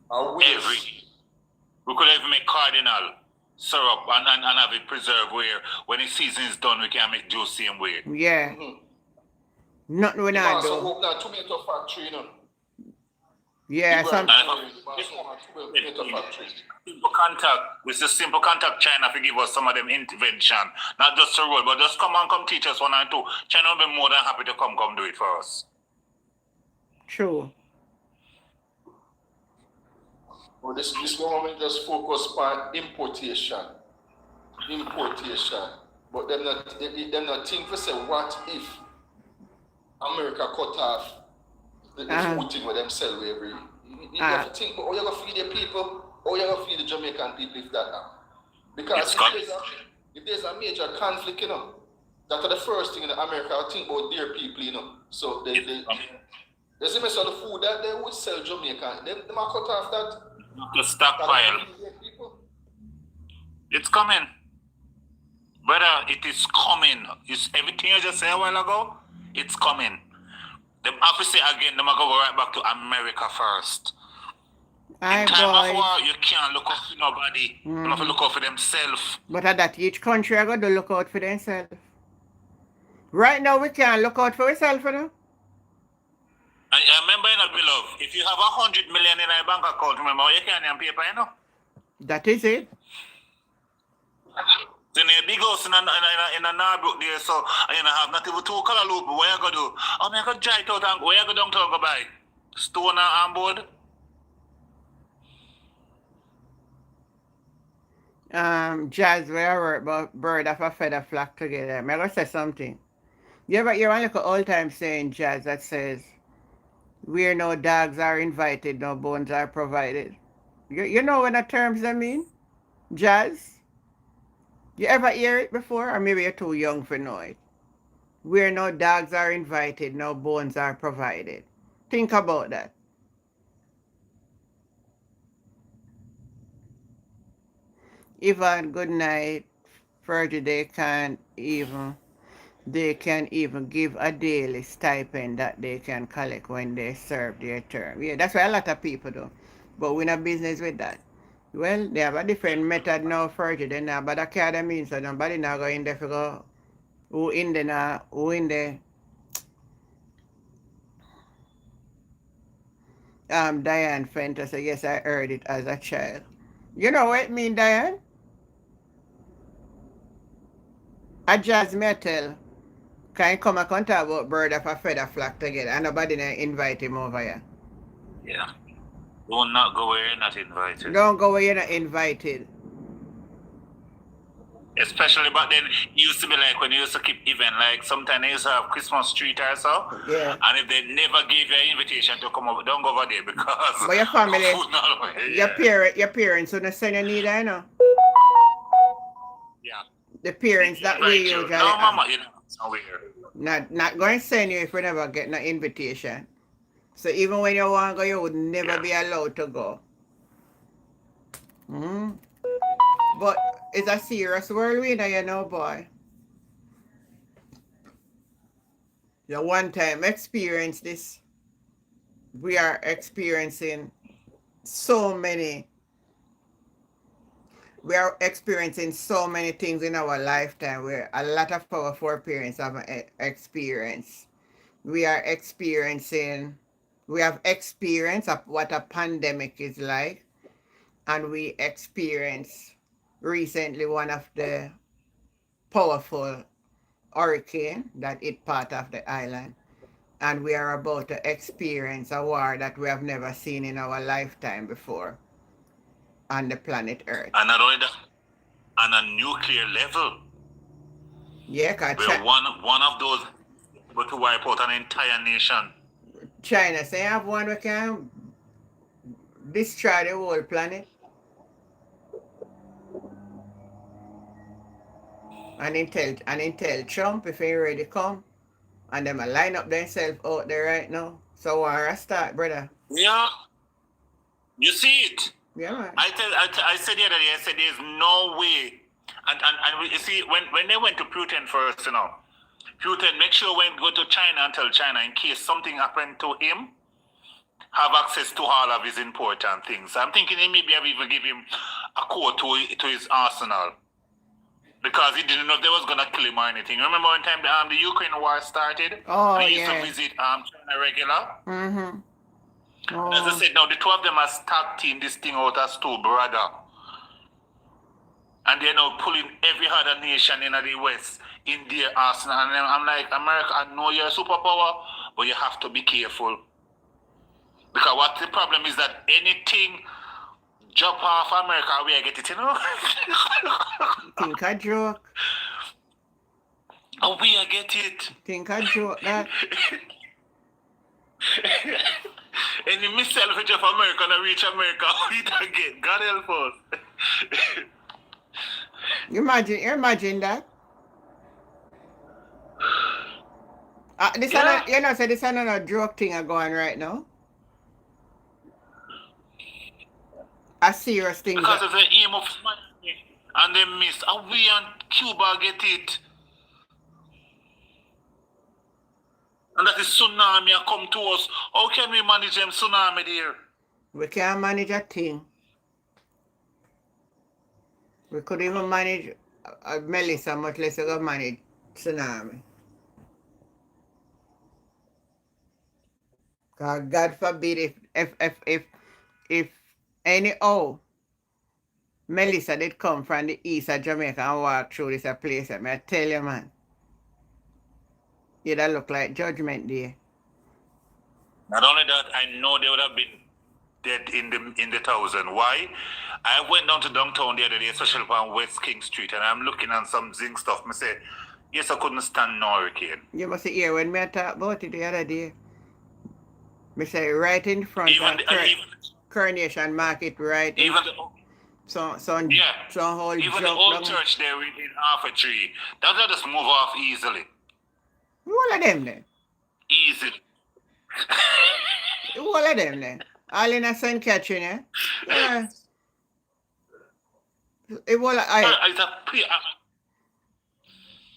We could even make cardinal syrup and have it preserved where when the season is done, we can make juice same way. Yeah. Nothing we not do. Also, that tomato factory, you know. Yeah, Simple contact China to give us some of them intervention. Not just the road, but just come teach us one and two. China will be more than happy to come do it for us. True. Well, this government just focus on importation. But them not think for say, what if America cut off the food thing with them sell every year? You have to think, how you going to feed the people, how you going to feed the Jamaican people if that happens? Because if there's a major conflict, you know, that's the first thing in America, I think about their people, you know. So they see me sell the food that they would sell Jamaican. They might cut off that. The stockpile. It's coming. Brother, it is coming. It's everything you just said a while ago, it's coming. Them have to say again, them are going to go right back to America first. In time of war, you can't look out for nobody. You have to look out for themselves. But at that, each country are going to look out for themselves. Right now, we can't look out for ourselves, you know? And remember, you know, beloved, if you have 100 million in a bank account, remember, you can't have paper, you know? That is it. So in a big house in a Norbrook there, so you know, have not even 2 color loop. What you going to do? Oh, I'm going to dry it out and go. Where you going to go buy? Stone and board? Jazz, we are work about bird of a feather flock together. I'm going to say something. You ever hear one old time saying, Jazz, that says, where no dogs are invited, no bones are provided. You know what the terms I mean? Jazz? You ever hear it before? Or maybe you're too young for know it. Where no dogs are invited, no bones are provided. Think about that. Even good night, Virgil, they can even give a daily stipend that they can collect when they serve their term. Yeah, that's what a lot of people do. But we're not business with that. Well, they have a different method now, Virgil. They now, but academy, so nobody now go in there for go who in there now, who in there. Diane Fenter said, yes, I heard it as a child. You know what I mean, Diane? A jazz metal can come and talk about bird of a feather flock together and nobody invite him over here. Yeah. Don't not go where you're not invited. Don't go where you're not invited. Especially back then, it used to be like when you used to keep event, like sometimes they used to have Christmas treat or so. Yeah. And if they never gave you an invitation to come over, don't go over there because But your family, food not away. your parents wouldn't send you neither, you know. Yeah. The parents that Right, we you. usually No, mama, you know, it's not weird. not going to send you if you never get no invitation. So even when you want to go, you would never be allowed to go. But it's a serious world, you know, boy. The one time experience this, we are experiencing so many things in our lifetime where a lot of our foreparents have experienced. We have experience of what a pandemic is like, and we experienced recently one of the powerful hurricane that hit part of the island, and we are about to experience a war that we have never seen in our lifetime before on the planet Earth. And not only that, on a nuclear level. Yeah, because we're one of those able to wipe out an entire nation. China say have one we can destroy the whole planet. And tell Trump if he ready come, and them a line up themselves out there right now. So war start, brother. Yeah. You see it. Yeah, man. I said the other day, I said there's no way. And you see, when they went to Putin first, you know, Putin make sure when go to China and tell China in case something happened to him, have access to all of his important things. I'm thinking he maybe have even give him a code to his arsenal. Because he didn't know if they was gonna kill him or anything. Remember one time the Ukraine war started? Oh, and he used yeah. to visit China regular. Mm-hmm. Oh. As I said, now the two of them are tag team this thing out as two brother. And they're now pulling every other nation in the West in their arsenal. And I'm like, America, I know you're a superpower, but you have to be careful. Because what the problem is that anything jump off America, we get it, you know? Think a joke. Oh, we get it. Think a joke that. Any missile which of America and reach America, we don't get. God help us. Imagine that. This Yeah. you know, so this is another joke thing going right now. A serious thing. Because of the aim of Miami and they miss. And we and Cuba get it. And that is tsunami come to us. How can we manage them tsunami there? We can't manage a thing. We could even manage Melissa, much less we could manage tsunami. God forbid if anyhow Melissa did come from the east of Jamaica and walk through this place, I tell you, man, it'd look like Judgment Day. Not only that, I know they would have been dead in the thousand. Why? I went down to downtown the other day, especially on West King Street, and I'm looking at some zinc stuff. I say, yes, I couldn't stand no hurricane. You must hear when me talk about it the other day. Me say right in front Even of Coronation Market, right? even Some the whole even the old church there in half a tree, that will just move off easily. All of them then. Easily. All of them then. All in a St. Catherine, eh? Yeah. It was It's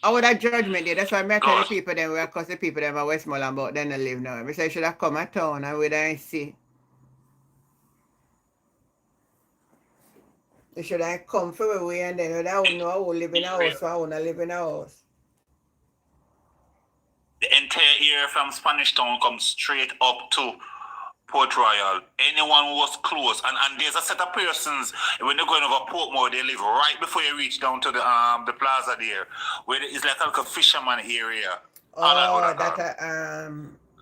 I would have judgment there. That's why I tell the God. people them, because the people them are Westmoreland, but then they live now. I say, should have come at town and we don't see. They should have come for a way and then I don't know who live in a house, so I want to live in a house. The entire area from Spanish Town comes straight up to Port Royal. Anyone who was close, and there's a set of persons when you're going over Portmore, they live right before you reach down to the plaza there, where it's like a fisherman area. Oh,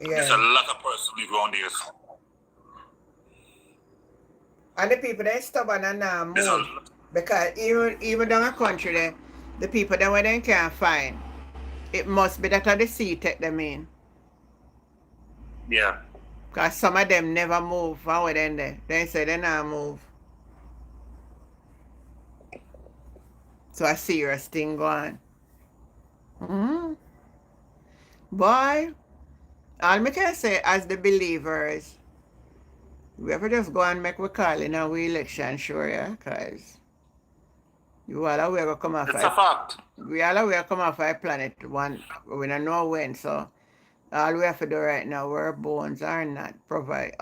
There's yeah. a lot of persons live around there. And the people they stubborn and now There's a move. lot. Because even down the country there, the people that when they can't find, it must be that the sea take them in. Yeah. Because some of them never move forward in there. They say they not move. So a serious thing going. Boy, all me can say as the believers, we ever just go and make we call in our election, sure, yeah? Because you all aware we come off It's a fact. we all aware come off our planet one, we don't know when, so all we have to do right now, our bones are not provided.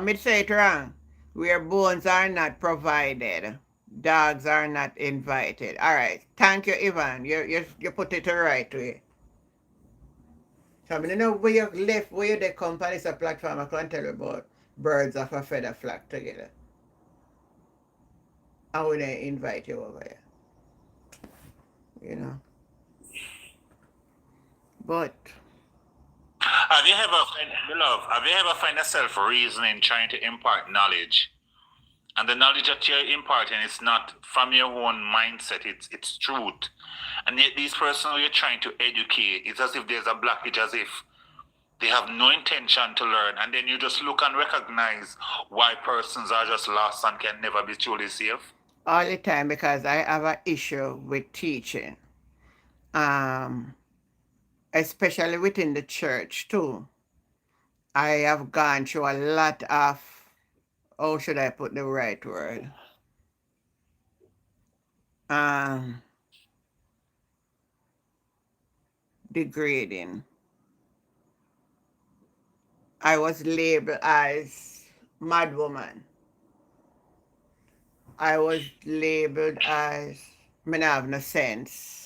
Me say it wrong. Where bones are not provided, dogs are not invited. All right. Thank you, Ivan. You put it the right way. So I mean, you know where you left, where you come on this platform, I can tell you about birds of a feather flock together. I would invite you over here. You know. But Have you ever find yourself reasoning, trying to impart knowledge, and the knowledge that you're imparting is not from your own mindset, it's truth, and yet these persons you're trying to educate, it's as if there's a blockage, as if they have no intention to learn, and then you just look and recognize why persons are just lost and can never be truly safe. all the time, because I have an issue with teaching. Especially within the church too. I have gone through a lot of, how should I put the right word? Degrading. I was labeled as mad woman. I was labeled as me not have no sense.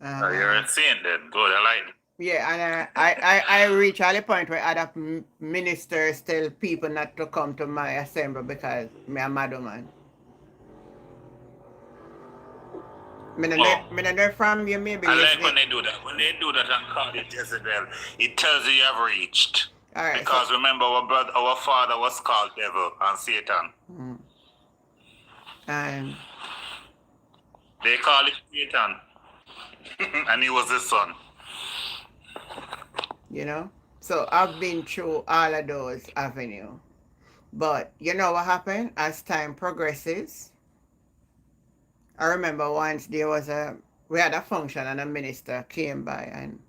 You're insane then. Good, I like it. Yeah, and I reach all the point where other ministers tell people not to come to my assembly because me a mad woman. Me no know from you maybe I like listening. when they do that. When they do that and call it Jezebel, it tells you have reached. All right. Because remember, our father was called devil and Satan. And They call it Satan. And he was the son. you know, so I've been through all of those avenues. But you know what happened as time progresses? I remember once we had a function and a minister came by, and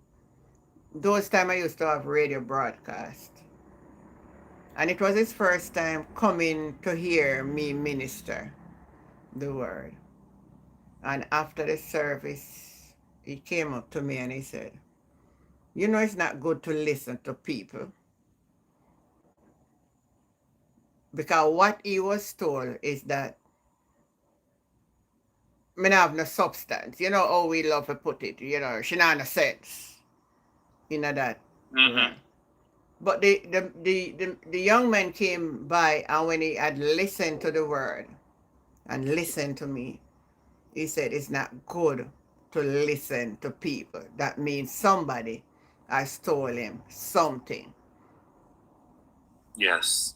those time I used to have radio broadcast. And it was his first time coming to hear me minister the word. And after the service, he came up to me and he said, you know, it's not good to listen to people. Because what he was told is that me not have no substance. You know how we love to put it, you know, she not have no sense. You know that. Mm-hmm. But the young man came by, and when he had listened to the word and listened to me, he said it's not good to listen to people. That means somebody has told him something. Yes.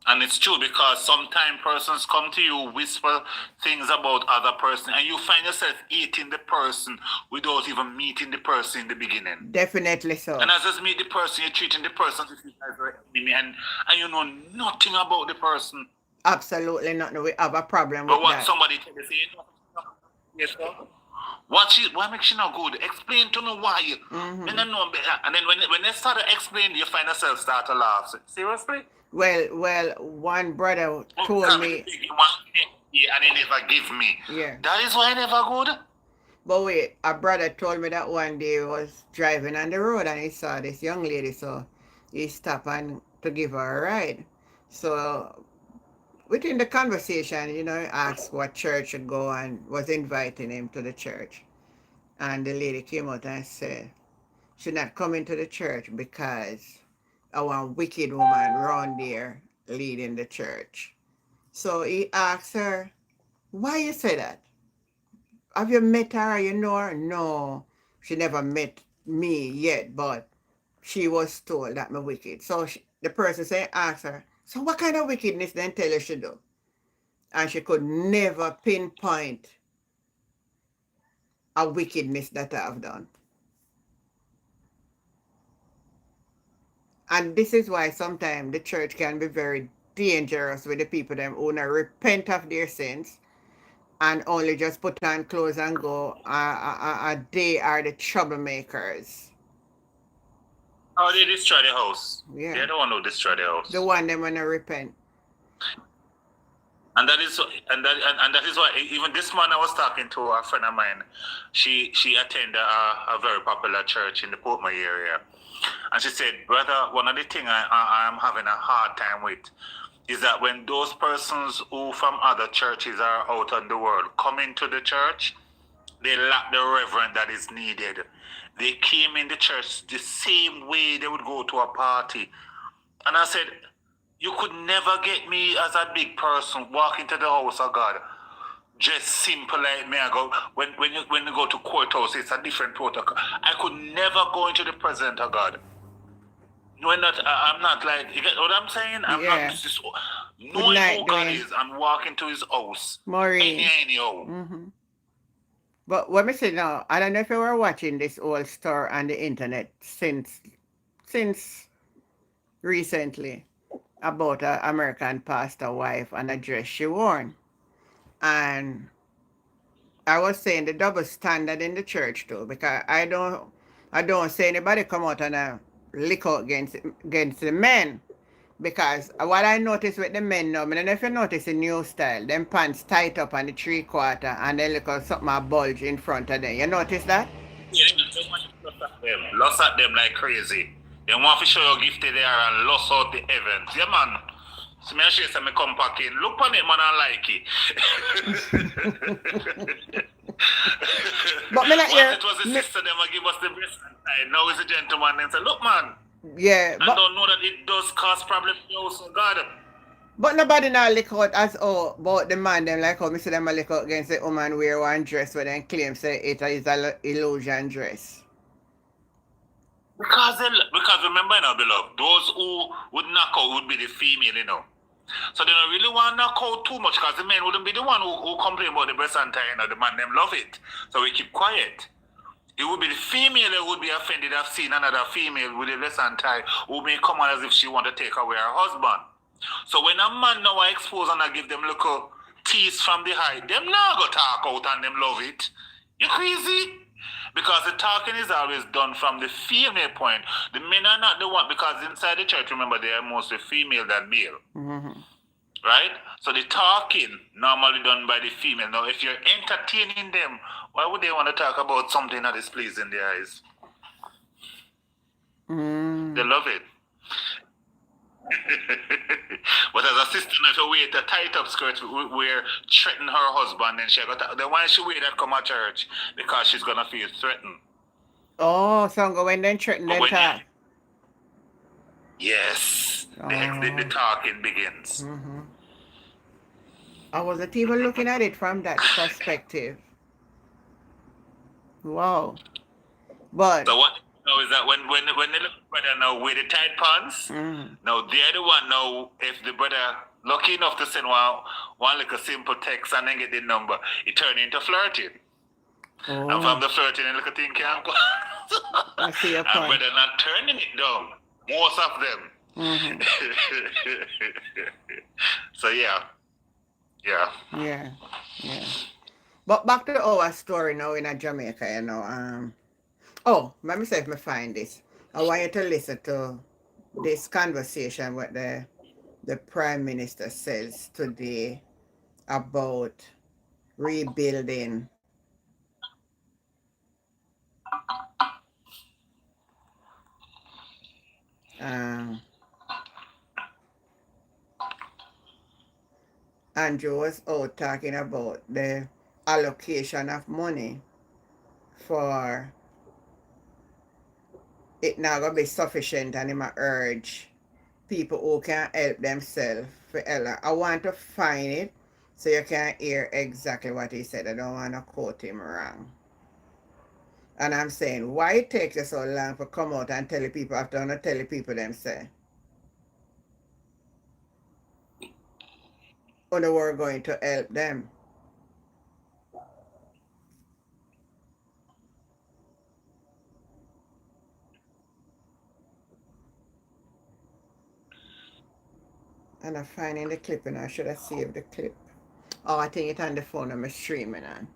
And it's true, because sometimes persons come to you, whisper things about other person, and you find yourself eating the person without even meeting the person in the beginning. Definitely so. And as you meet the person, you're treating the person as if you guys are enemy, and you know nothing about the person. Absolutely nothing. We have a problem But with what that. somebody tell you, say, you know, yes, sir. Why make she not good? Explain to me why. Me no know. And then when they start to explain, you find yourself start to laugh. Seriously? Well, one brother told me, And he never give me. yeah. That is why I never good. But wait, a brother told me that one day he was driving on the road and he saw this young lady, so he stopped and to give her a ride. So within the conversation, he asked what church should go and was inviting him to the church. And the lady came out and said, she not coming to the church because our wicked woman round there leading the church. So he asked her, why you say that? Have you met her? You know her? No, she never met me yet, but she was told that I'm wicked. So the person said, ask her, so what kind of wickedness then tell her she do? And she could never pinpoint a wickedness that I have done. And this is why sometimes the church can be very dangerous with the people them who not repent of their sins and only just put on clothes and go. They are the troublemakers. Oh, they destroy the house. Yeah. They're the one who destroy the house. The one them wanna repent. And that is why even this man I was talking to, a friend of mine, she attended a very popular church in the Portmore area. And she said, brother, one of the things I am having a hard time with is that when those persons who from other churches are out in the world come into the church, they lack the reverence that is needed. They came in the church the same way they would go to a party. And I said, you could never get me as a big person walk into the house of God. Just simple like me. I go when you go to courthouse, it's a different protocol. I could never go into the presence of God. I'm not like, you get what I'm saying? I'm Yeah. not just knowing who God is and walk into his house. Maureen. Anyhow. But what me say now, I don't know if you were watching this old story on the internet since recently about an American pastor wife and a dress she wore. And I was saying the double standard in the church too, because I don't say anybody come out and lick out against the men. Because what I notice with the men now, I don't know if you notice the new style, them pants tight up on the 3/4 and then look at something a bulge in front of them. You notice that? Yeah, lost at them like crazy. They want to show you gifted there and lost out the events. Yeah, man. So me and she say me come back in. Look on it, man, I like it. But me not hear. It was the sister them who give us the breast side. Now it's a gentleman and say, look, man. Yeah. I don't know that it does cause problems for you, so God. But nobody now lick out as about the man them like how me see them a lick out against the woman wear one dress where they claim say it is an illusion dress. Because remember now, beloved, those who would knock out would be the female, you know. So they don't really want to knock out too much because the men wouldn't be the one who complain about the breast and tie, you know, the man them love it. So we keep quiet. It would be the female who would be offended. I've seen another female with a breast and tie who may come on as if she want to take away her husband. So when a man now expose and I give them little tease from the high, them now go talk out and them love it. You crazy? Because the talking is always done from the female point. The men are not the one, because inside the church, remember, they are mostly female than male. Right? So the talking normally done by the female. Now, if you're entertaining them, why would they want to talk about something that is pleasing their eyes? They love it. But as a sister, if you wear the tight up skirt, wear threaten her husband, and she got then why she wear that come at church? Because she's gonna feel threatened. Oh, so go when then threaten them talk. Yes, the talking begins. I wasn't even looking at it from that perspective. Wow. But so what now is that when the little brother now wear the tight pants, now they're the one now, if the brother lucky enough to send one like a simple text and then get the number, it turn into flirting. And from the flirting and look at thing can go. I see your and point. brother not turning it down. Most of them. So yeah. But back to our story now in Jamaica, you know. Oh, let me see if I find this. I want you to listen to this conversation what the Prime Minister says today about rebuilding. Andrew was out talking about the allocation of money for it not gonna be sufficient, and him a urge people who can help themselves for Ella. I want to find it so you can hear exactly what he said. I don't want to quote him wrong. And I'm saying, why it takes you so long to come out and tell the people after not tell the people themselves? Or they were going to help them. And I'm finding the clip and I should have saved the clip. Oh, I think it's on the phone I'm streaming on.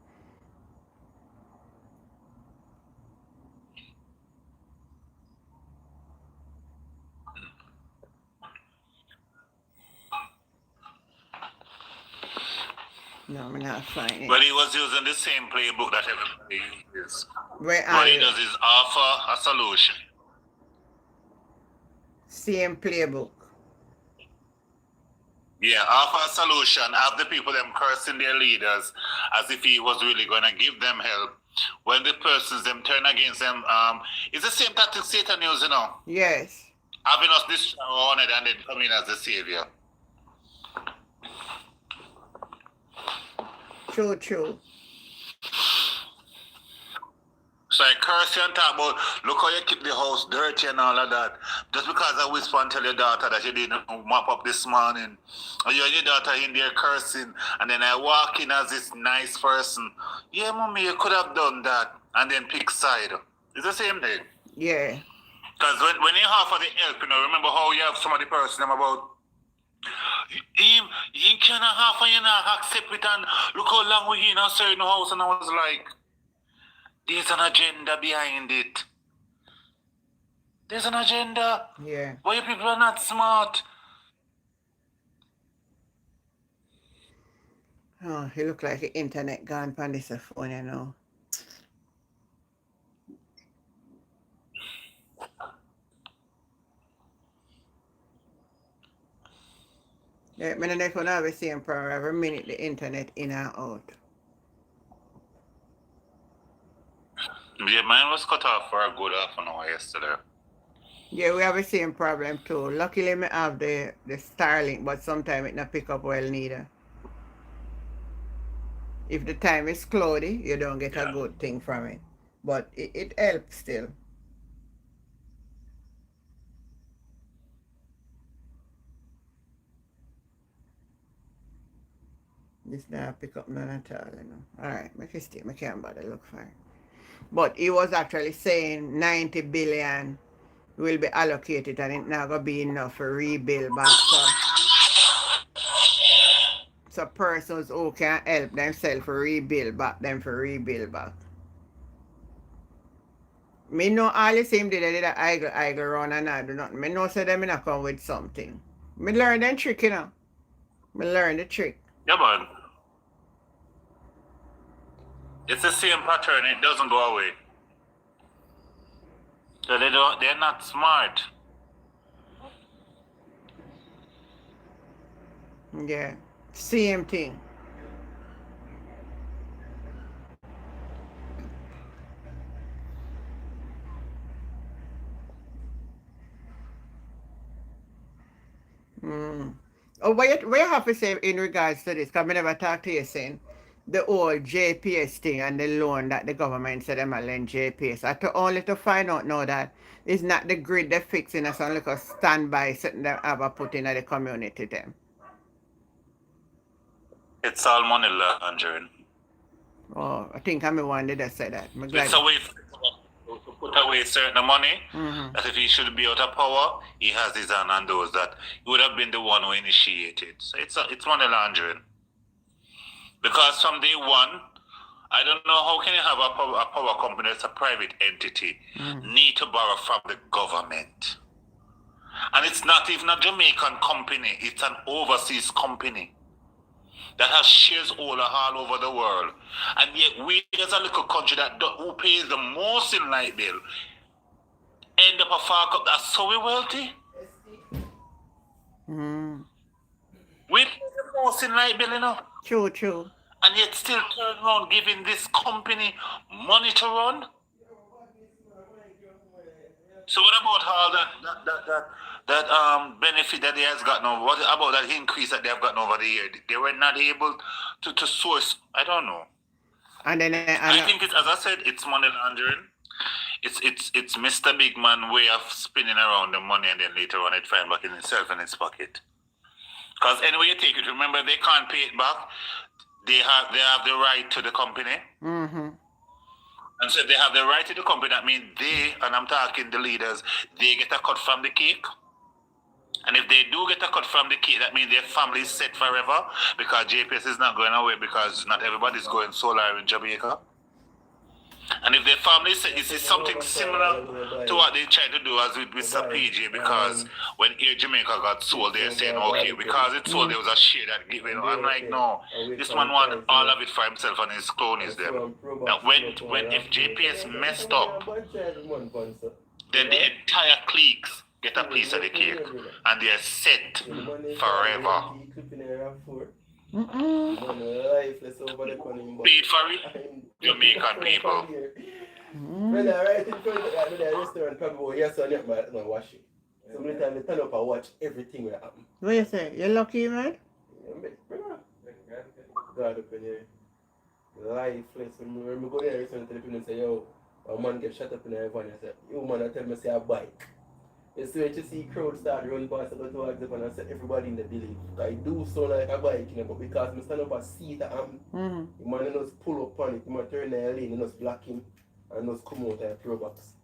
No, I'm not finding it. But he was using the same playbook that everybody uses. Where What he does is offer a solution. Same playbook. Yeah, offer a solution, have the people them cursing their leaders as if he was really going to give them help. When the persons them turn against them, it's the same tactic Satan uses, you know. Yes. Having us this honored and then coming as the savior. True. So I curse you and talk about, look how you keep the house dirty and all of that. Just because I whisper and tell your daughter that you didn't mop up this morning. Or you and your daughter in there cursing. And then I walk in as this nice person. Yeah, mommy, you could have done that. And then pick side. It's the same thing. Yeah. Because when you offer the help, you know, remember how you have some of the person them about, you cannot offer, you not accept it, and look how long we in a certain house. And I was like, there's an agenda behind it. There's an agenda. Yeah. Why you people are not smart? Oh, he look like the internet gone on this phone, you know. Yeah, I don't know if you have the same problem every minute the internet in and out. Yeah, mine was cut off for a good half an hour yesterday. Yeah, we have the same problem too. Luckily, I have the Starlink, but sometimes it not pick up well neither. If the time is cloudy, you don't get a good thing from it. But it helps still. This not pick up none at all, you know. Alright, make it stay. I can't bother look fine. But he was actually saying 90 billion will be allocated and it's not going to be enough for rebuild back. So persons who can help themselves for rebuild back, them for rebuild back. Me know all the same day they did a idle run and I do nothing. Me know so them not come with something. Me learn them trick, you know. Me learn the trick. Yeah, man. It's the same pattern, it doesn't go away. So they're not smart. Yeah. Same thing. Oh, what you have to say in regards to this, because I never talked to you saying the old JPS thing and the loan that the government said them will lend JPS. I to only to find out now that it's not the grid they're fixing us on like a standby something they have a put in the community them. It's all money laundering. Oh, I think I'm the one that said that. It's a way to put away certain money that if he should be out of power, he has his hand on those that he would have been the one who initiated. So it's money laundering. Because from day one, I don't know how can you have a power company that's a private entity need to borrow from the government. And it's not even a Jamaican company, it's an overseas company that has shares all over the world. And yet we as a little country who pays the most in light bill end up a fuck up that's so wealthy. We pay the most in light bill, you know. True. And yet still turn around giving this company money to run. So what about all that benefit that they has gotten over? What about that increase that they have gotten over the year? They were not able to source. I don't know. And then I think it's, as I said, it's money laundering. It's Mr. Big Man way of spinning around the money and then later on it find back in itself in its pocket. Because anyway you take it, remember they can't pay it back. They have the right to the company. And so if they have the right to the company, that means they, and I'm talking the leaders, they get a cut from the cake. And if they do get a cut from the cake, that means their family is set forever because JPS is not going away because not everybody's going solar in Jamaica. And if their family is set, it's something similar to what they tried to do as with Mr. PJ because when Air Jamaica got sold, they're saying, okay, because it's sold, there was a share that given. I'm like, no, this man wanted all of it for himself and his cronies them. Now, if JPS messed up, then the entire cliques get a piece of the cake and they're set forever. Paid for it, Jamaican people. When I write in front of the restaurant, probably yes or no, wash it. So many times I turn up and watch everything that happen. What you say? You're lucky, man? God open here. Lifeless. When we go there, restaurant, tell people and say, yo, a man get shut up in the van. I say, you man, I tell me say a bike. You see when you see crowd start run past, I go towards them and I set everybody in the building. I do sound like a bike, you know, but because I stand up and see that the man just pull up on it, he might turn the lane, and just block him and just come out and throw box.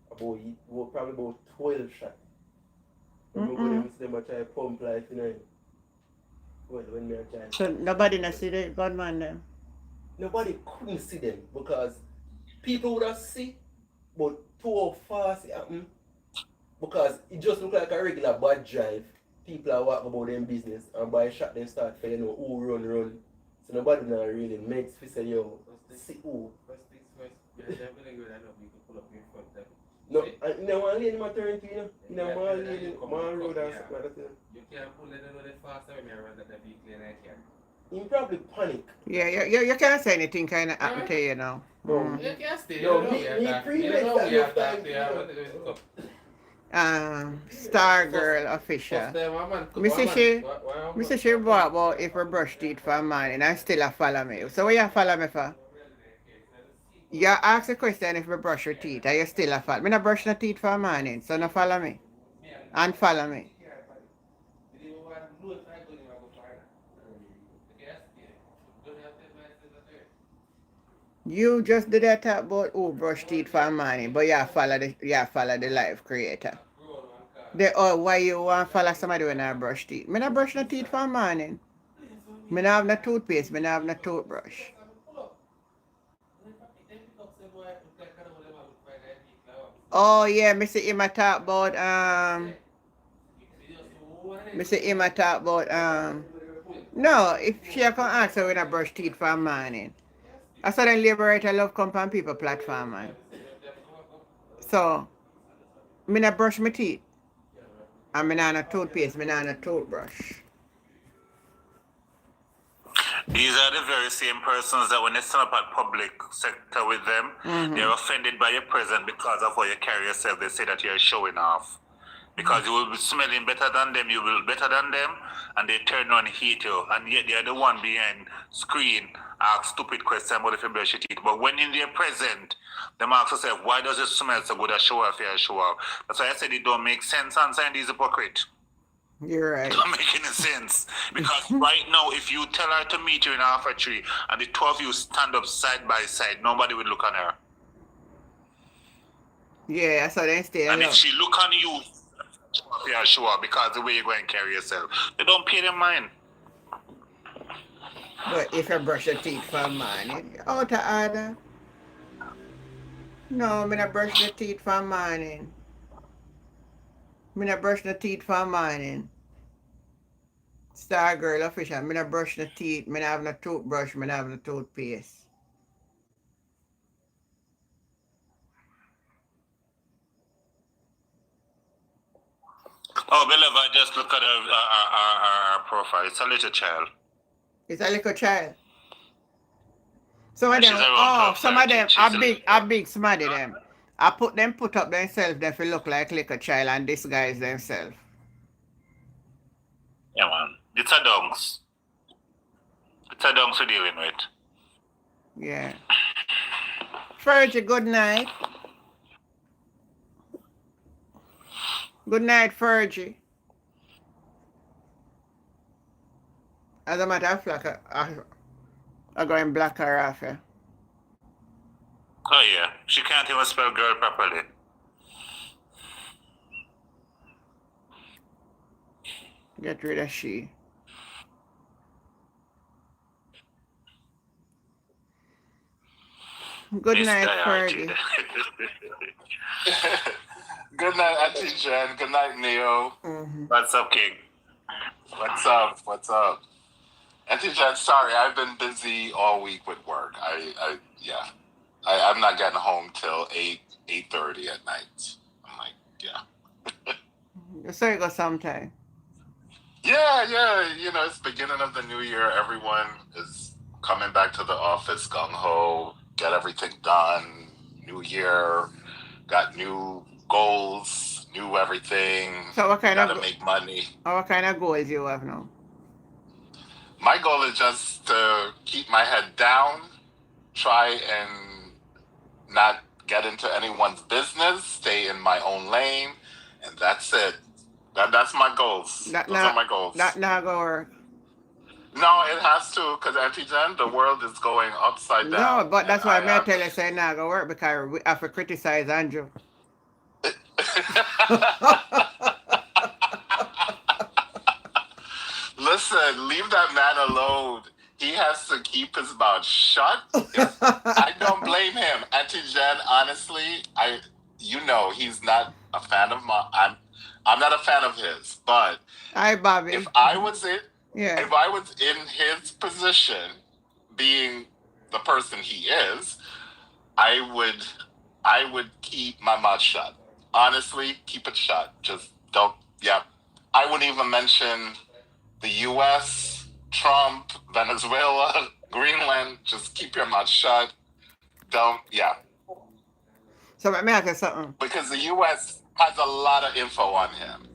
Probably about 12 shots. When we go there, we see them try to pump like, you know. Well, when we are trying. So nobody not see the gunman then? Nobody couldn't see them because people would have see, but too fast it happened. Because it just look like a regular bad drive. People are walking about them business and by shot them start for you know who run. So nobody now really makes for say yo see who. No, and no one lane my turn to you know. You know one lane, one road and stuff like that. You can't pull it a little faster when you run that vehicle and I can. He probably panic. Yeah, you can't say anything kind of happen to you now. No, You can't stay. no, he pre-makes that Star Girl official. Mr. She bought about if we brush teeth for a man and I still a follow me. So what you follow me for? You ask the question if we brush your teeth, are you still a follow? Me not brush no teeth for a man, so no follow me. And follow me. You just did that talk about who brush teeth for money, but you follow the live creator. Why you want to follow somebody when I brush teeth? Me not brush no teeth for morning. Me not have no toothpaste, me not have no toothbrush. Oh yeah, me see him talk about no, if she can ask her when I brush teeth for morning. I saw them Liberator Love Compound People platform, man. So, me not brush my teeth. And me not a toothpaste, me not a toothbrush. These are the very same persons that when they stand up at public sector with them, they're offended by your presence because of how you carry yourself. They say that you're showing off. Because you will be smelling better than them, you will be better than them, and they turn on and hate you. And yet they're the one behind screen ask stupid questions about if you brush your teeth. But when in their present, they ask themselves, why does it smell so good? I show off here, I show off. That's why I said it don't make sense and saying these hypocrite. You're right. It don't make any sense. Because right now, if you tell her to meet you in Alpha Tree and the two of you stand up side by side, nobody will look on her. Yeah, so they stay alone. And if she look on you, show up because the way you're going to carry yourself. They don't pay them mind. But if you brush your teeth for morning, out of order. No, me not brush the teeth for morning. Me not brush the teeth for morning. Star girl official. Me not brush the teeth. Me not have no toothbrush. Me not have no toothpaste. Oh, beloved, I just look at her profile. It's a little child. It's a little child. Some of And she's them, around 12, some of 13. them She's are a big, little are big smarty them. I put up themselves, they feel look like little child and disguise themselves. Yeah, man. It's a dunks. It's a dunks we're dealing with. Yeah. Fergie, good night. Good night, Fergie. As a matter of fact, I go and block her off. Yeah. Oh, yeah. She can't even spell girl properly. Get rid of she. Good night, Fergie. Good night, Auntie Jen. Good night, Neo. Mm-hmm. What's up, King? What's up? What's up? Auntie Jen, sorry, I've been busy all week with work. I'm not getting home till 8:30 at night. I'm like, yeah. So you go sometime. Yeah. You know, it's beginning of the new year. Everyone is coming back to the office gung ho, get everything done. New year, got new goals, new everything. So what kind Gotta of make money. what kind of goals you have now? My goal is just to keep my head down, try and not get into anyone's business, stay in my own lane, and that's it. That's my goals. Those are my goals. That not gonna work. No, it has to, because Auntie Jen, the world is going upside down. No, but that's why I tell you say not gonna work because we have to criticize Andrew. Listen, leave that man alone. He has to keep his mouth shut. I don't blame him. Auntie Jen, honestly, he's not a fan of mine. I'm not a fan of his, but Hi, Bobby. if I was in Yeah. his position, being the person he is, I would keep my mouth shut. Honestly, keep it shut. Just don't. Yeah, I wouldn't even mention the U.S., Trump, Venezuela, Greenland. Just keep your mouth shut. Don't. Yeah, So let me ask you something. because the U.S. has a lot of info on him.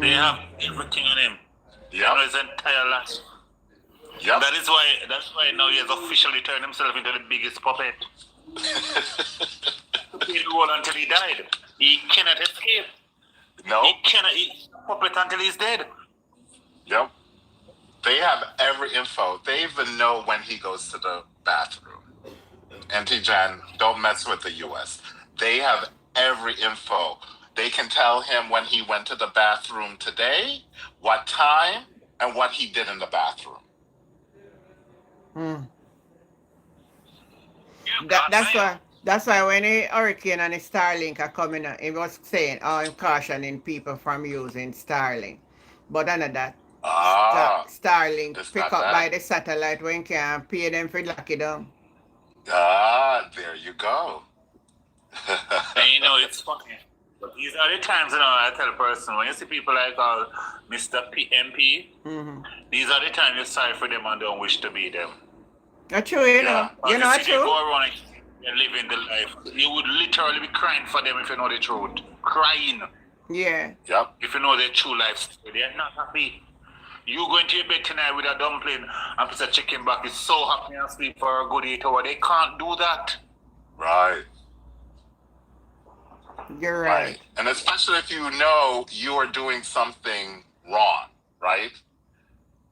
They have everything on him. You know Yep. his entire life. Yep. That's why now he has officially turned himself into the biggest puppet. He played the role until he died. He cannot escape. No. He cannot eat puppet until he's dead. Yep. They have every info. They even know when he goes to the bathroom. Auntie Jan, don't mess with the U.S. They have every info. They can tell him when he went to the bathroom today, what time, and what he did in the bathroom. Hmm. That's why when a hurricane and a Starlink are coming out, it was saying, I'm cautioning people from using Starlink. But none of that. Starlink it's pick not up that. by the satellite when you can pay them for lock it down. There you go. And it's funny. But these are the times, I tell a person, when you see people like Mr. MP, Mm-hmm. these are the times you're sorry for them and don't wish to be them. That's true, you know. You know, that's If you true. go around and living the life, you would literally be crying for them if you know the truth. Crying. Yeah. Yep. If you know their true life story. They're not happy. You going to your bed tonight with a dumpling and piece of chicken back is so happy and sleep for a good 8 hours. They can't do that. Right. You're right. Right. And especially if you know you are doing something wrong, right?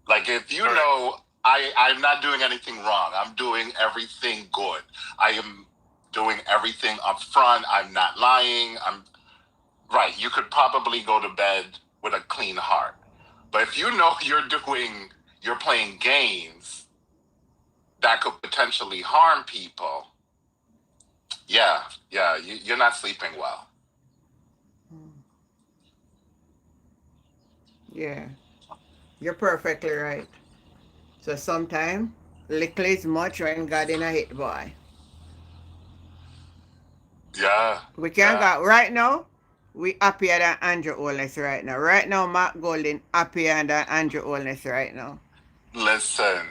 Like if you know I'm not doing anything wrong, I'm doing everything good. I am doing everything up front. I'm not lying. Right. You could probably go to bed with a clean heart. But if you know you're doing you're playing games that could potentially harm people, you're not sleeping well. Yeah, you're perfectly right. So sometimes little is much when God in a hit, boy. Yeah, We can't yeah. go right now. We happier than Andrew Holness right now. Right now, Mark Golden happier than Andrew Holness right now. Listen,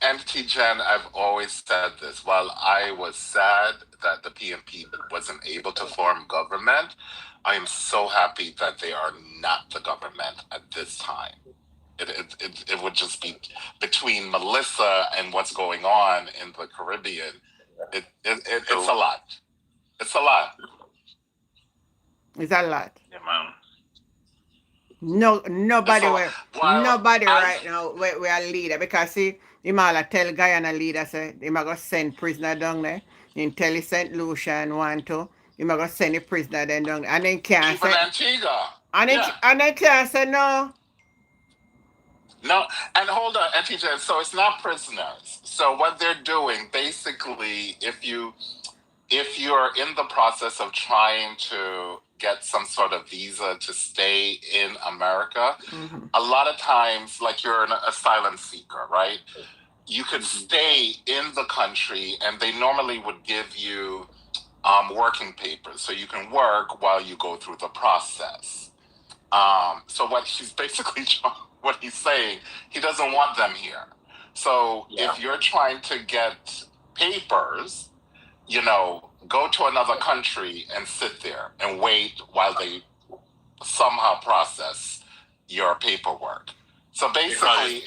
Auntie Jen, I've always said this. While I was sad that the PNP wasn't able to form government, I am so happy that they are not the government at this time. It would just be between Melissa and what's going on in the Caribbean. It's a lot. It's a lot. It's a lot. Yeah, man. Nobody So, nobody right now we are leader because see him all a tell Guyana leader say him a go send prisoner down there. Him tell St. Lucian want to. Him a go send the prisoner then down there. And then can't even say Antigua. and then can't say no. No, and hold on, Auntie Jen, so it's not prisoners. So what they're doing, basically, if you're in the process of trying to get some sort of visa to stay in America, a lot of times, like you're an asylum seeker, right? You could stay in the country and they normally would give you working papers so you can work while you go through the process. So what he's basically what he's saying, he doesn't want them here. So if you're trying to get papers, go to another country and sit there and wait while they somehow process your paperwork. So basically,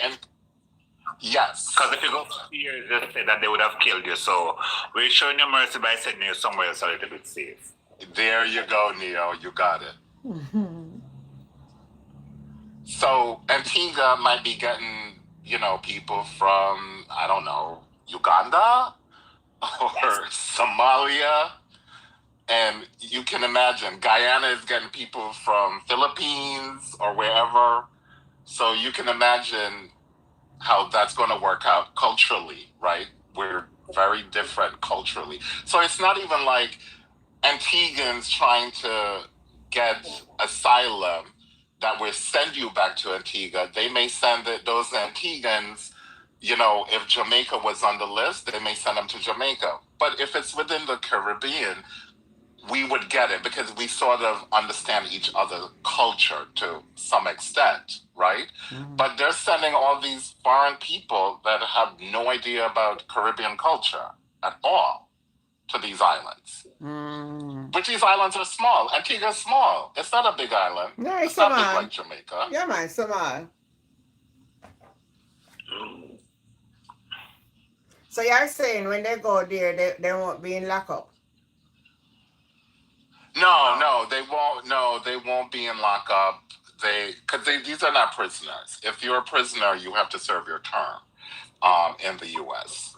yes. Because if you go here, just say that they would have killed you. So we're showing you mercy by sending you somewhere else a little bit safe. There you go, Neo. You got it. So Antigua might be getting, people from, I don't know, Uganda or Somalia. And you can imagine Guyana is getting people from Philippines or wherever. So you can imagine how that's going to work out culturally, right? We're very different culturally. So it's not even like Antiguans trying to get asylum that will send you back to Antigua. They may send those Antiguans, if Jamaica was on the list, they may send them to Jamaica. But if it's within the Caribbean, we would get it because we sort of understand each other's culture to some extent, right? But they're sending all these foreign people that have no idea about Caribbean culture at all to these islands. But these islands are small. Antigua's small. It's not a big island. No, it's not big like Jamaica. Yeah, man, small. So you're saying when they go there, they won't be in lockup? No, they won't. No, they won't be in lockup. These are not prisoners. If you're a prisoner, you have to serve your term in the U.S.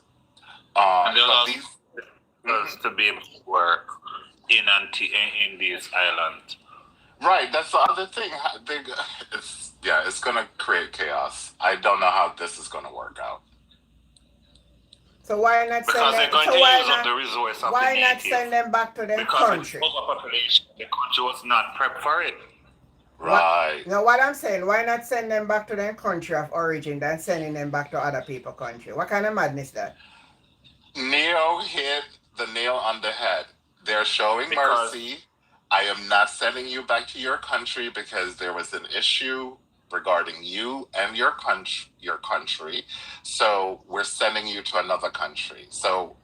And they'll allow us to be able to work in these islands. Right, that's the other thing. It's going to create chaos. I don't know how this is going to work out. So why not because send they're going to use up the resource of why the not native? send them back to their because country? Because it's overpopulation. The country was not prepped for it. Right. Now what I'm saying, why not send them back to their country of origin than sending them back to other people's country? What kind of madness that? Neo hit the nail on the head. They're showing mercy. I am not sending you back to your country because there was an issue regarding you and your country. So we're sending you to another country. So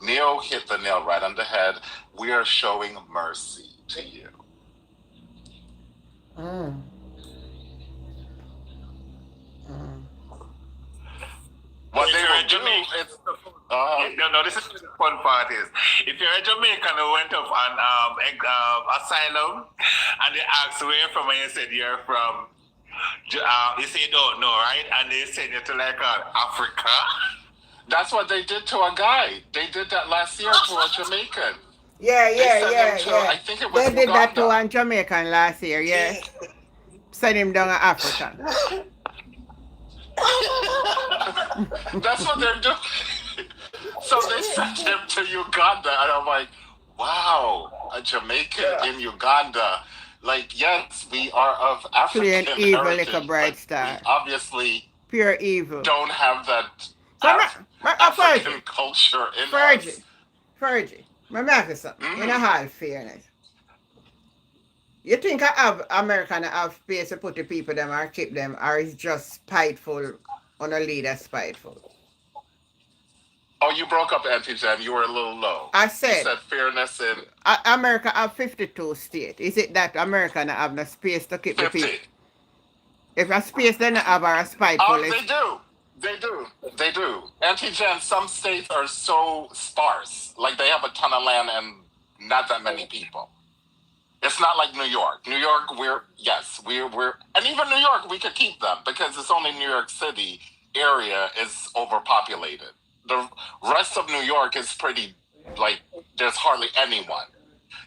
Neo hit the nail right on the head. We are showing mercy to you. What they will do is... No, this is the fun part is, if you're a Jamaican who went up on asylum and they asked where you're from and you said you're from, you say you don't know, right? And they send you to like Africa. That's what they did to a guy. They did that last year to a Jamaican. Yeah. I think it was They did Uganda. that to one Jamaican last year, yeah. Send him down to Africa. That's what they're doing. So they sent him to Uganda, and I'm like, wow, a Jamaican in Uganda. Like, yes, we are of Playing African evil heritage, like a bright but star. we obviously Pure evil. don't have that So, African culture in us. Fergie, let me ask you something. In all fairness, you think I have American have space to put the people them or keep them, or is just spiteful on a leader spiteful? Oh, you broke up, Auntie Jen. You were a little low. I You said said fairness in America have 52 states. Is it that America not have no space to keep the 50. people? If a space they not have or a spiteful is They do. They do. They do. Auntie Jen, some states are so sparse. Like they have a ton of land and not that many people. It's not like New York. New York, we're and even New York, we could keep them because it's only New York City area is overpopulated. The rest of New York is pretty, like, there's hardly anyone.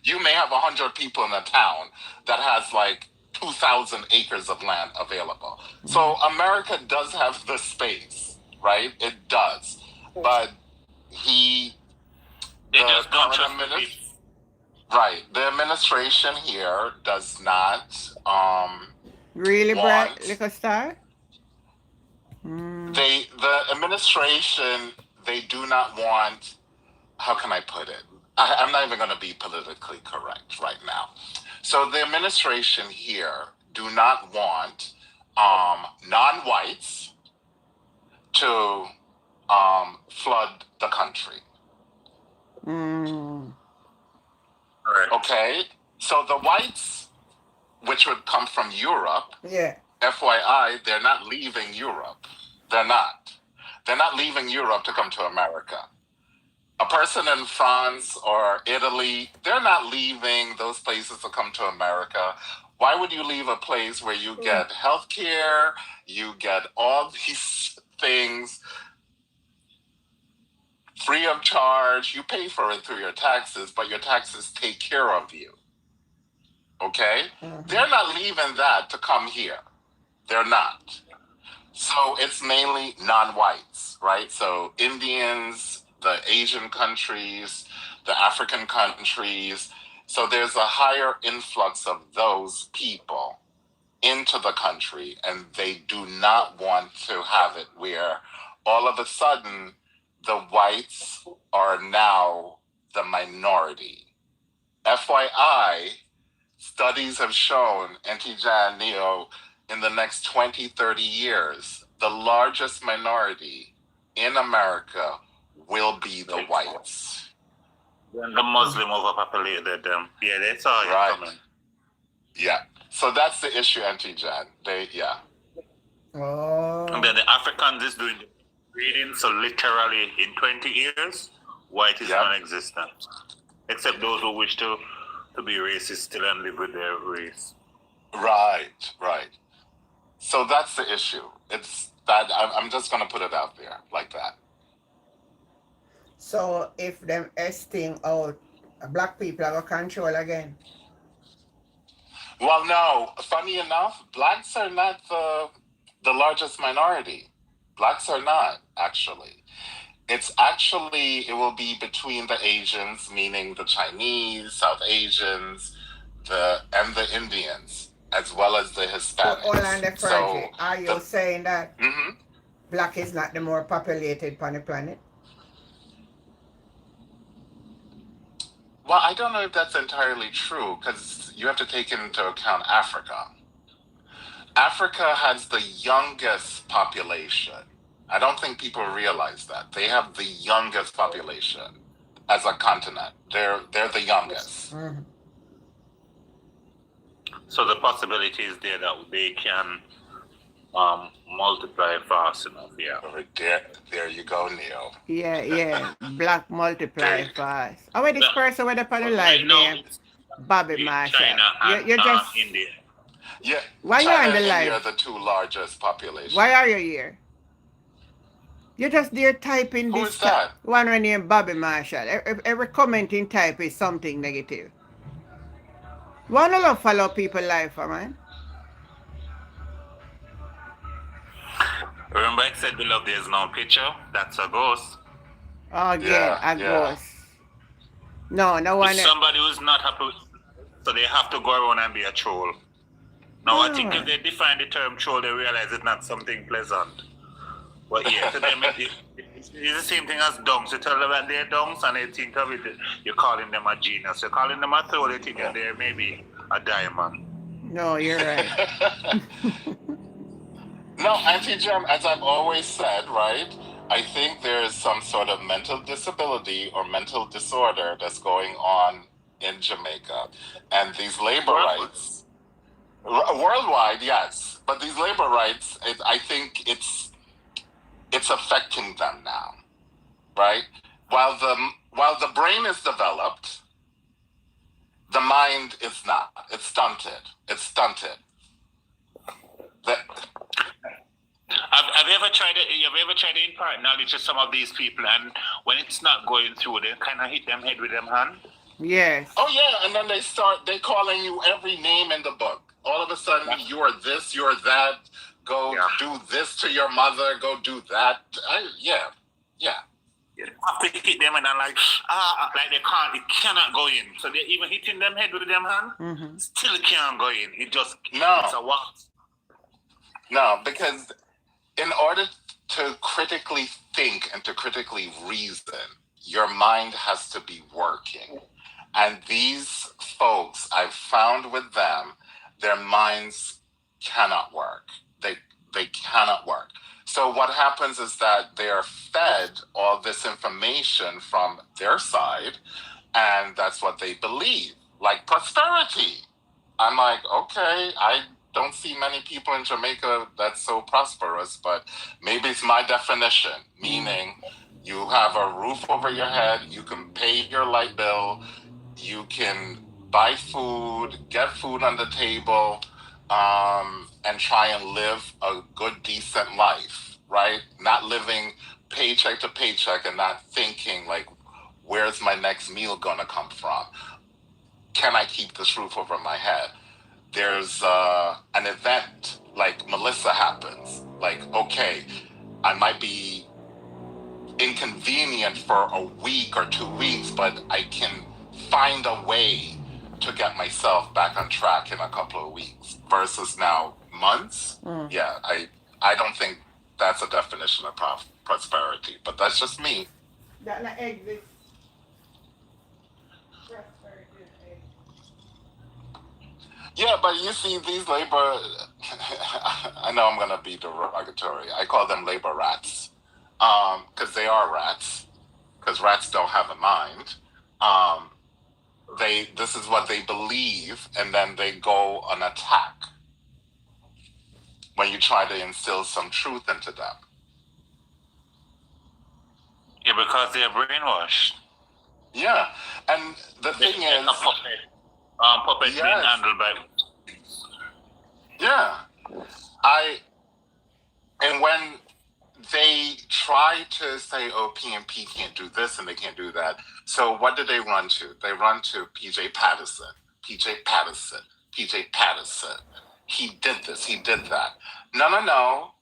You may have 100 people in a town that has like 2,000 acres of land available. So America does have the space, right? It does. But They just don't trust the people. Right. The administration here does not really want, bright little star? the administration, they do not want, how can I put it? I'm not even going to be politically correct right now. So the administration here do not want non-whites to flood the country. Okay? So the whites, which would come from Europe, Yeah. FYI, they're not leaving Europe. They're not. They're not leaving Europe to come to America. A person in France or Italy, they're not leaving those places to come to America. Why would you leave a place where you get healthcare, you get all these things free of charge? You pay for it through your taxes, but your taxes take care of you. Okay? They're not leaving that to come here. They're not. So it's mainly non-whites, right? So Indians, the Asian countries, the African countries. So there's a higher influx of those people into the country, and they do not want to have it where all of a sudden the whites are now the minority. FYI, studies have shown, Auntie Jan, Neo, in the next 20, 30 years, the largest minority in America will be the whites. When the Muslim overpopulated them. Yeah, they saw it coming. Yeah. So that's the issue, Auntie Jan. Oh. And then the Africans is doing the breeding, so literally in 20 years, white is non-existent. Except those who wish to be racist still and live with their race. Right. So that's the issue. It's that I'm just going to put it out there like that. So if them esting out, black people are going to control again? Well, no. Funny enough, blacks are not the largest minority. Blacks are not, actually. It will be between the Asians, meaning the Chinese, South Asians, and the Indians, as well as the Hispanics. So, are you saying that black is not the more populated on the planet? Well, I don't know if that's entirely true, because you have to take into account Africa. Africa has the youngest population. I don't think people realize that. They have the youngest population as a continent. They're the youngest. So the possibility is there that they can multiply fast enough, There you go, Neil. Yeah. Black multiply fast. Oh, wait, this person went up on the live name, Bobby Marshall. China You're just India. Yeah. Why China you on the and live? India are the two largest populations. Why are you here? You're just there typing Who this. is that? One named Bobby Marshall. Every commenting type is something negative. Wanna love follow people life, man? Remember I said below there's no picture? That's a ghost. Oh, again, Yeah, a yeah. ghost. No It's one. somebody who's not happy, so they have to go around and be a troll. Now, I think if Oh, they define the term troll, they realize it's not something pleasant. But yeah, to them, it's the same thing as donks. You tell them that they're donks and they think of it, you're calling them a genius. You're calling them a troll, they think that they're maybe a diamond. no, you're right. No, Auntie Jam, as I've always said, right? I think there is some sort of mental disability or mental disorder that's going on in Jamaica. And these labor rights, worldwide, yes, but these labor rights, I think it's affecting them now, right? While the brain is developed, the mind is not. It's stunted. It's stunted. Have you ever tried to impart knowledge to some of these people, and when it's not going through, they kind of hit them head with them hand? Yes. Oh yeah, and then they calling you every name in the book. All of a sudden, you're this, you're that. Go do this to your mother. Go do that. Yeah. You have to hit them and then like they cannot go in. So they're even hitting them head with them hand, still can't go in. It's a walk. No, because in order to critically think and to critically reason, your mind has to be working. And these folks, I've found with them, their minds cannot work. They cannot work. So what happens is that they are fed all this information from their side, and that's what they believe, like prosperity. I'm like, okay, I don't see many people in Jamaica that's so prosperous, but maybe it's my definition, meaning you have a roof over your head, you can pay your light bill, you can buy food, get food on the table, and try and live a good, decent life, right? Not living paycheck to paycheck and not thinking like, where's my next meal gonna come from? Can I keep this roof over my head? There's an event like Melissa happens. Like, okay, I might be inconvenient for a week or 2 weeks, but I can find a way to get myself back on track in a couple of weeks versus now months. Yeah, I don't think that's a definition of prosperity, but that's just me. That not exist. Yeah, but you see, these labor, I know I'm going to be derogatory. I call them labor rats because they are rats, because rats don't have a mind. This is what they believe, and then they go on attack when you try to instill some truth into them. Yeah, because they're brainwashed. Yeah, and the thing is, puppet being handled by. Yeah, and when they try to say, oh, PNP can't do this and they can't do that. So what do they run to? They run to PJ Patterson. He did this, he did that. No.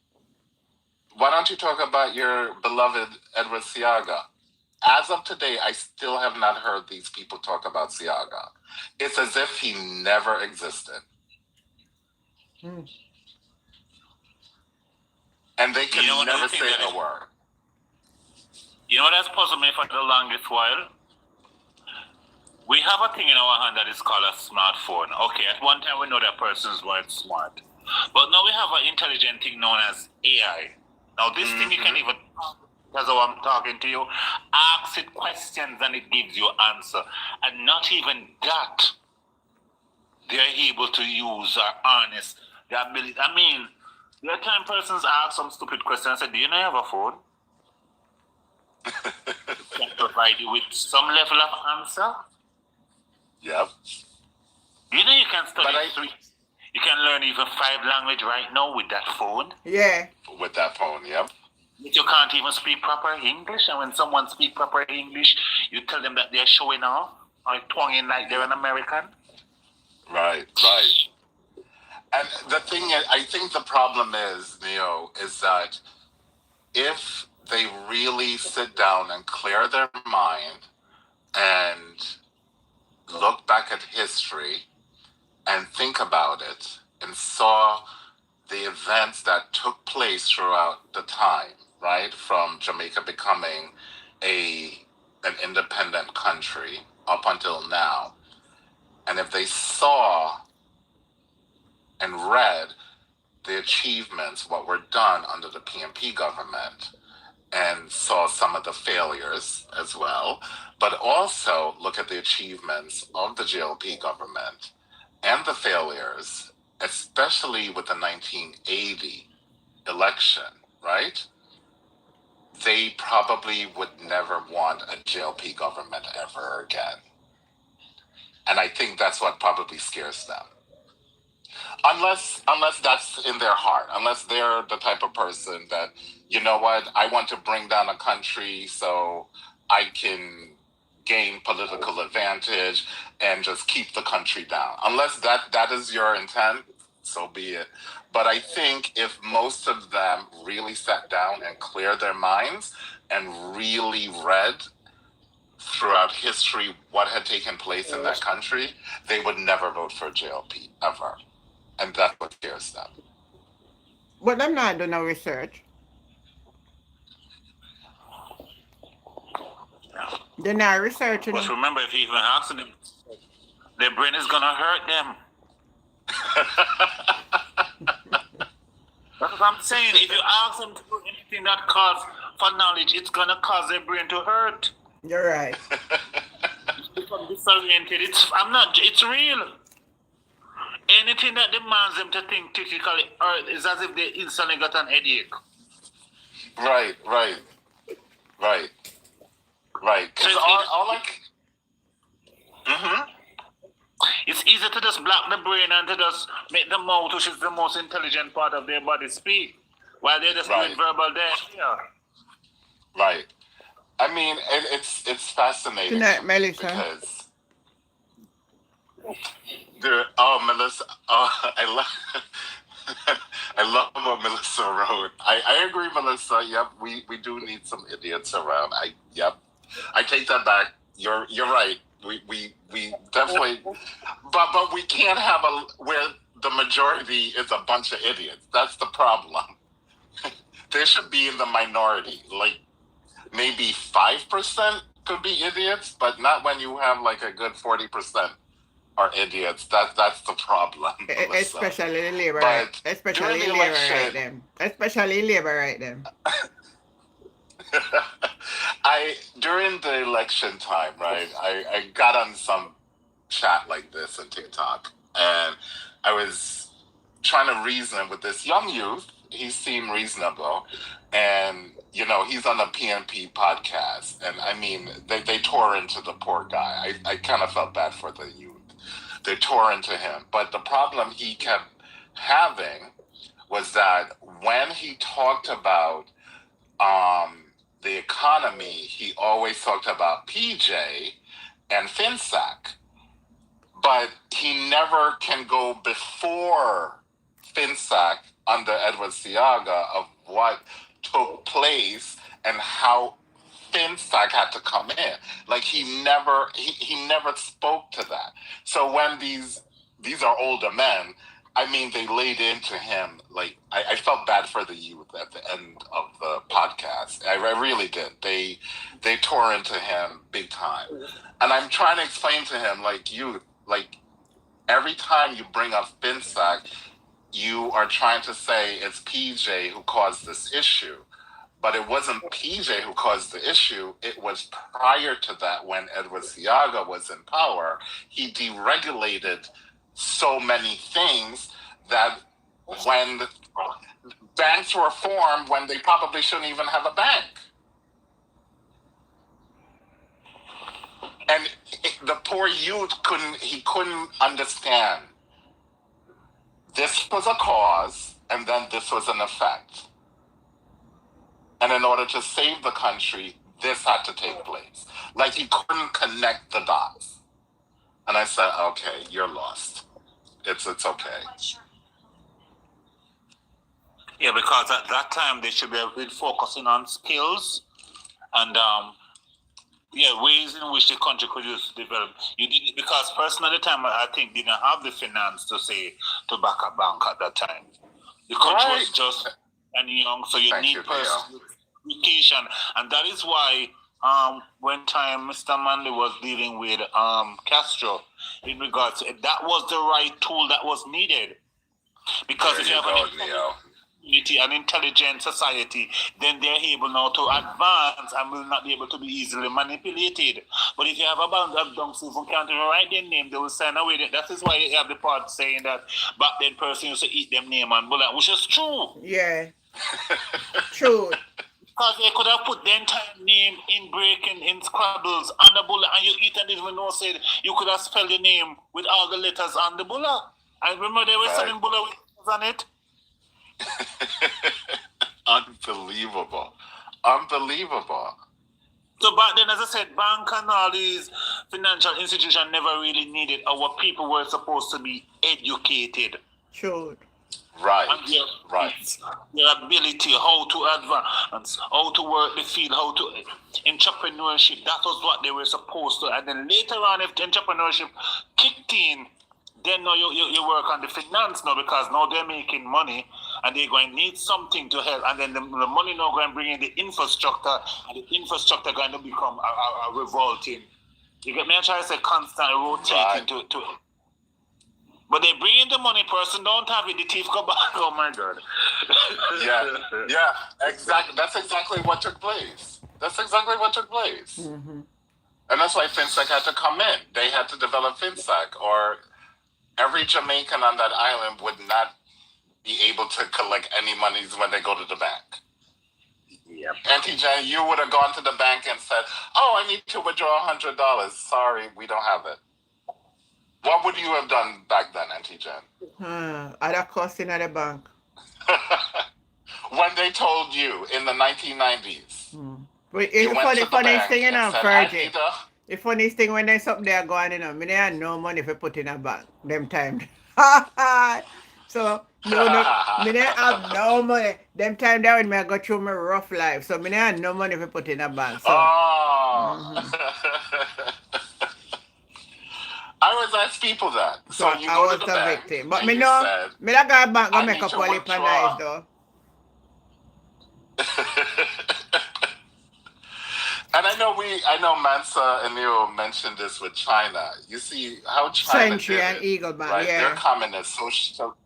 Why don't you talk about your beloved Edward Seaga? As of today, I still have not heard these people talk about Seaga. It's as if he never existed. And they can never say a word. You know what has puzzled me for the longest while? We have a thing in our hand that is called a smartphone. Okay, at one time we know that persons weren't smart. But now we have an intelligent thing known as AI. Now this thing you can even, that's how I'm talking to you, ask it questions and it gives you answer. And not even that, they're able to use or harness their ability. I mean, there are time persons ask some stupid question and say, do you know you have a phone? Can provide you with some level of answer. Yep. You know you can study you can learn even 5 languages right now with that phone. Yeah. With that phone, yep. But you can't even speak proper English, and when someone speaks proper English, you tell them that they're showing off or twanging like they're an American. Right. And the thing is, I think the problem is, Neo, is that if they really sit down and clear their mind and look back at history and think about it and saw the events that took place throughout the time, right? From Jamaica becoming an independent country up until now. And if they saw and read the achievements, what were done under the PNP government, and saw some of the failures as well, but also look at the achievements of the JLP government and the failures, especially with the 1980 election, right? They probably would never want a JLP government ever again. And I think that's what probably scares them. Unless that's in their heart, unless they're the type of person that, you know what, I want to bring down a country so I can gain political advantage and just keep the country down. Unless that is your intent, so be it. But I think if most of them really sat down and cleared their minds and really read throughout history what had taken place in that country, they would never vote for JLP ever. And that's what scares them. But I'm not doing no research. They're not researching. But remember, if you even ask them, their brain is gonna hurt them. That's what I'm saying. If you ask them to do anything that cause for knowledge, it's gonna cause their brain to hurt. You're right. Become disoriented. It's real. Anything that demands them to think critically is as if they instantly got an headache. Right. Because it's easy to just block the brain and to just make the mouth, which is the most intelligent part of their body, speak, while they're just doing verbal there. Yeah. Right. I mean, it's fascinating. Good night, Melissa. Because Melissa, I love what Melissa wrote. I agree, Melissa. Yep, we do need some idiots around. I take that back. You're right. We definitely, but we can't have where the majority is a bunch of idiots. That's the problem. They should be in the minority. Like maybe 5% could be idiots, but not when you have like a good 40% are idiots. That's the problem. Especially Labour, right? Especially Labour right them. During the election time, right, I got on some chat like this on TikTok, and I was trying to reason with this young youth. He seemed reasonable, and you know, he's on a PNP podcast, and I mean, they tore into the poor guy. I kind of felt bad for the youth. They tore into him, but the problem he kept having was that when he talked about the economy, he always talked about PJ and FinSAC, but he never can go before FinSAC under Edward Seaga of what took place and how FinSAC had to come in. Like he never spoke to that. So when these are older men, I mean, they laid into him. Like I felt bad for the youth at the end of the podcast. I really did. They tore into him big time, and I'm trying to explain to him, like, youth, like every time you bring up FinSAC, you are trying to say it's PJ who caused this issue. But it wasn't PJ who caused the issue. It was prior to that when Edward Seaga was in power. He deregulated so many things that when banks were formed when they probably shouldn't even have a bank. And the poor youth couldn't understand. This was a cause, and then this was an effect. And in order to save the country, this had to take place. Like he couldn't connect the dots. And I said, okay, you're lost. It's okay. Yeah, because at that time they should be really focusing on skills and ways in which the country could use to develop. You did because personally, at the time I think didn't have the finance to say to back a bank at that time. The country was Right. just and young, so you Thank need you, personal education, and that is why when time Mr. Manley was dealing with Castro in regards to that was the right tool that was needed because There if you you have go, an Neo. community, an intelligent society, then they're able now to advance and will not be able to be easily manipulated. But if you have a band of donkeys who can't even write their name, they will sign away. That is why you have the part saying that back then person used to eat them name and bullet, which is true. Yeah. True. Because they could have put the entire name in breaking in Scrabbles on the bullet and you eat and even know said you could have spelled the name with all the letters on the bullet. I remember they were Right. selling bullet with letters on it. Unbelievable. Unbelievable. So back then, as I said, bank and all these financial institutions never really needed our people were supposed to be educated. True. Right. And Right. their ability, how to advance, how to work the field, how to entrepreneurship. That was what they were supposed to. And then later on, if entrepreneurship kicked in, then now you work on the finance now because now they're making money and they're going to need something to help. And then the money now going to bring in the infrastructure and the infrastructure going to become a revolting. You get me? I try to say constantly rotating to. But they bring in the money, person don't have it, the thief go back. Oh my God. Yeah, exactly. That's exactly what took place. Mm-hmm. And that's why FinSec had to come in. They had to develop FinSec, or every Jamaican on that island would not be able to collect any monies when they go to the bank. Yep. Auntie Jen, you would have gone to the bank and said, "Oh, I need to withdraw $100. Sorry, we don't have it." What would you have done back then, Auntie Jen? Other cost in the bank. When they told you in the 1990s, But you it's went to the funniest bank thing, you and know, said, Fergie. "Anita." The funniest thing when there's something there going, you know, me they had no money for put in a bank. Them time. So no, me they have no money. Them time there when me I go through my rough life. So me they had no money for put in a bank. So Oh. I always ask people that. So you I go was to the a bank, victim. But and me you know, said, me that guy bank go "I make need up to all the withdraw." nice though. And I know Mansa and Neo mentioned this with China. You see how China Century did and it, Eagle Bank, right? They're yeah. communist social,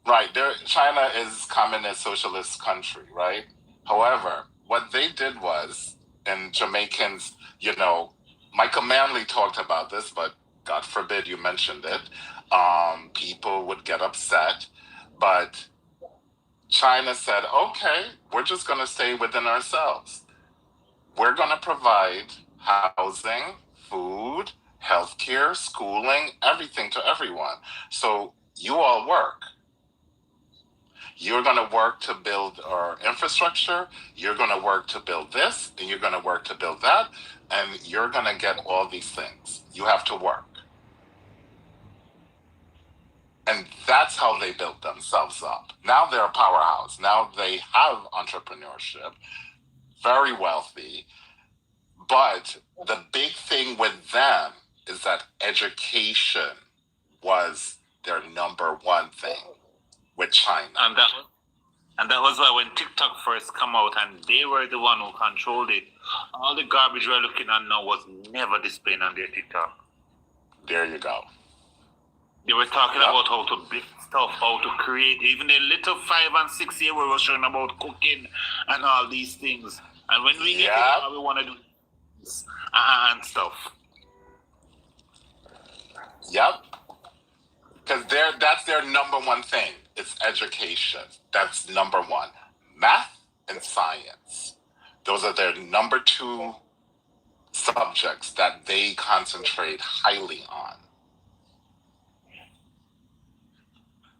right? China is communist socialist country, right? However, what they did was, and Jamaicans, you know, Michael Manley talked about this, but God forbid you mentioned it. People would get upset, but China said, "Okay, we're just going to stay within ourselves. We're going to provide housing, food, healthcare, schooling, everything to everyone. So you all work. You're going to work to build our infrastructure. You're going to work to build this, and you're going to work to build that, and you're going to get all these things. You have to work." And that's how they built themselves up. Now they're a powerhouse. Now they have entrepreneurship, very wealthy. But the big thing with them is that education was their number one thing with China. And that was why when TikTok first come out and they were the one who controlled it, all the garbage we're looking at now was never displayed on their TikTok. There you go. They were talking about how to build stuff, how to create. Even the little 5 and 6 year we were showing about cooking and all these things. And when we get it, we want to do this and stuff. Yep. Because that's their number one thing. It's education. That's number one. Math and science. Those are their number two subjects that they concentrate highly on.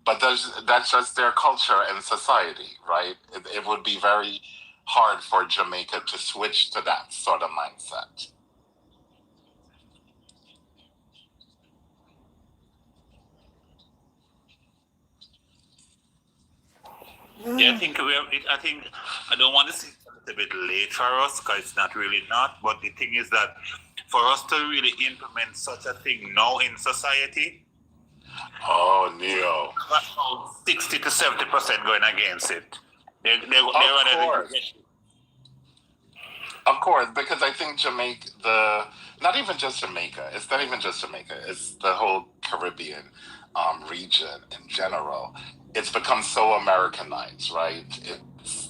But that's just their culture and society, right? It would be very hard for Jamaica to switch to that sort of mindset. Yeah, I think I don't want to say it's a little bit late for us because it's not really not. But the thing is that for us to really implement such a thing now in society, Oh, Neo. about 60 to 70% going against it. They Of rather course. Of course, because I think not even just Jamaica, it's not even just Jamaica, it's the whole Caribbean region in general. It's become so Americanized, right?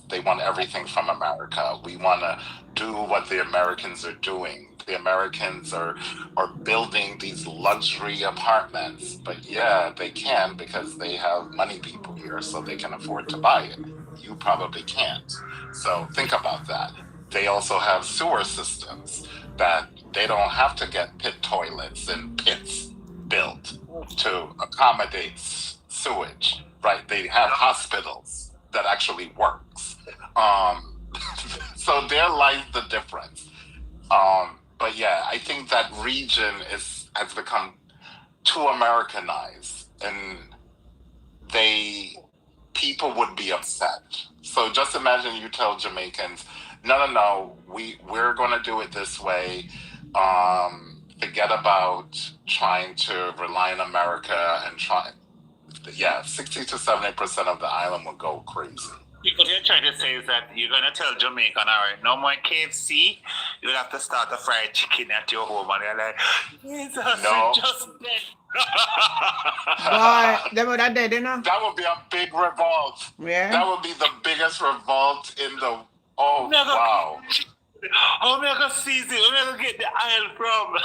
They want everything from America. We want to do what the Americans are doing. The Americans are building these luxury apartments, but yeah, they can because they have money people here, so they can afford to buy it. You probably can't. So think about that. They also have sewer systems that they don't have to get pit toilets and pits built to accommodate sewage, right? They have hospitals that actually works. Um, so there lies the difference. But yeah, I think that region has become too Americanized, and people would be upset. So just imagine you tell Jamaicans, no, we're going to do it this way. Forget about trying to rely on America and try. Yeah, 60 to 70% of the island will go crazy. What you're trying to say is that you're going to tell Jamaican, all right, no more KFC. You'll have to start a fried chicken at your home. And you're like, Jesus, No. we just dead. Boy, they would have dead, you know? That would be a big revolt. Yeah. That would be the biggest revolt in the. Oh, Never. wow. How am I going to seize it? Where am I going to get the aisle from?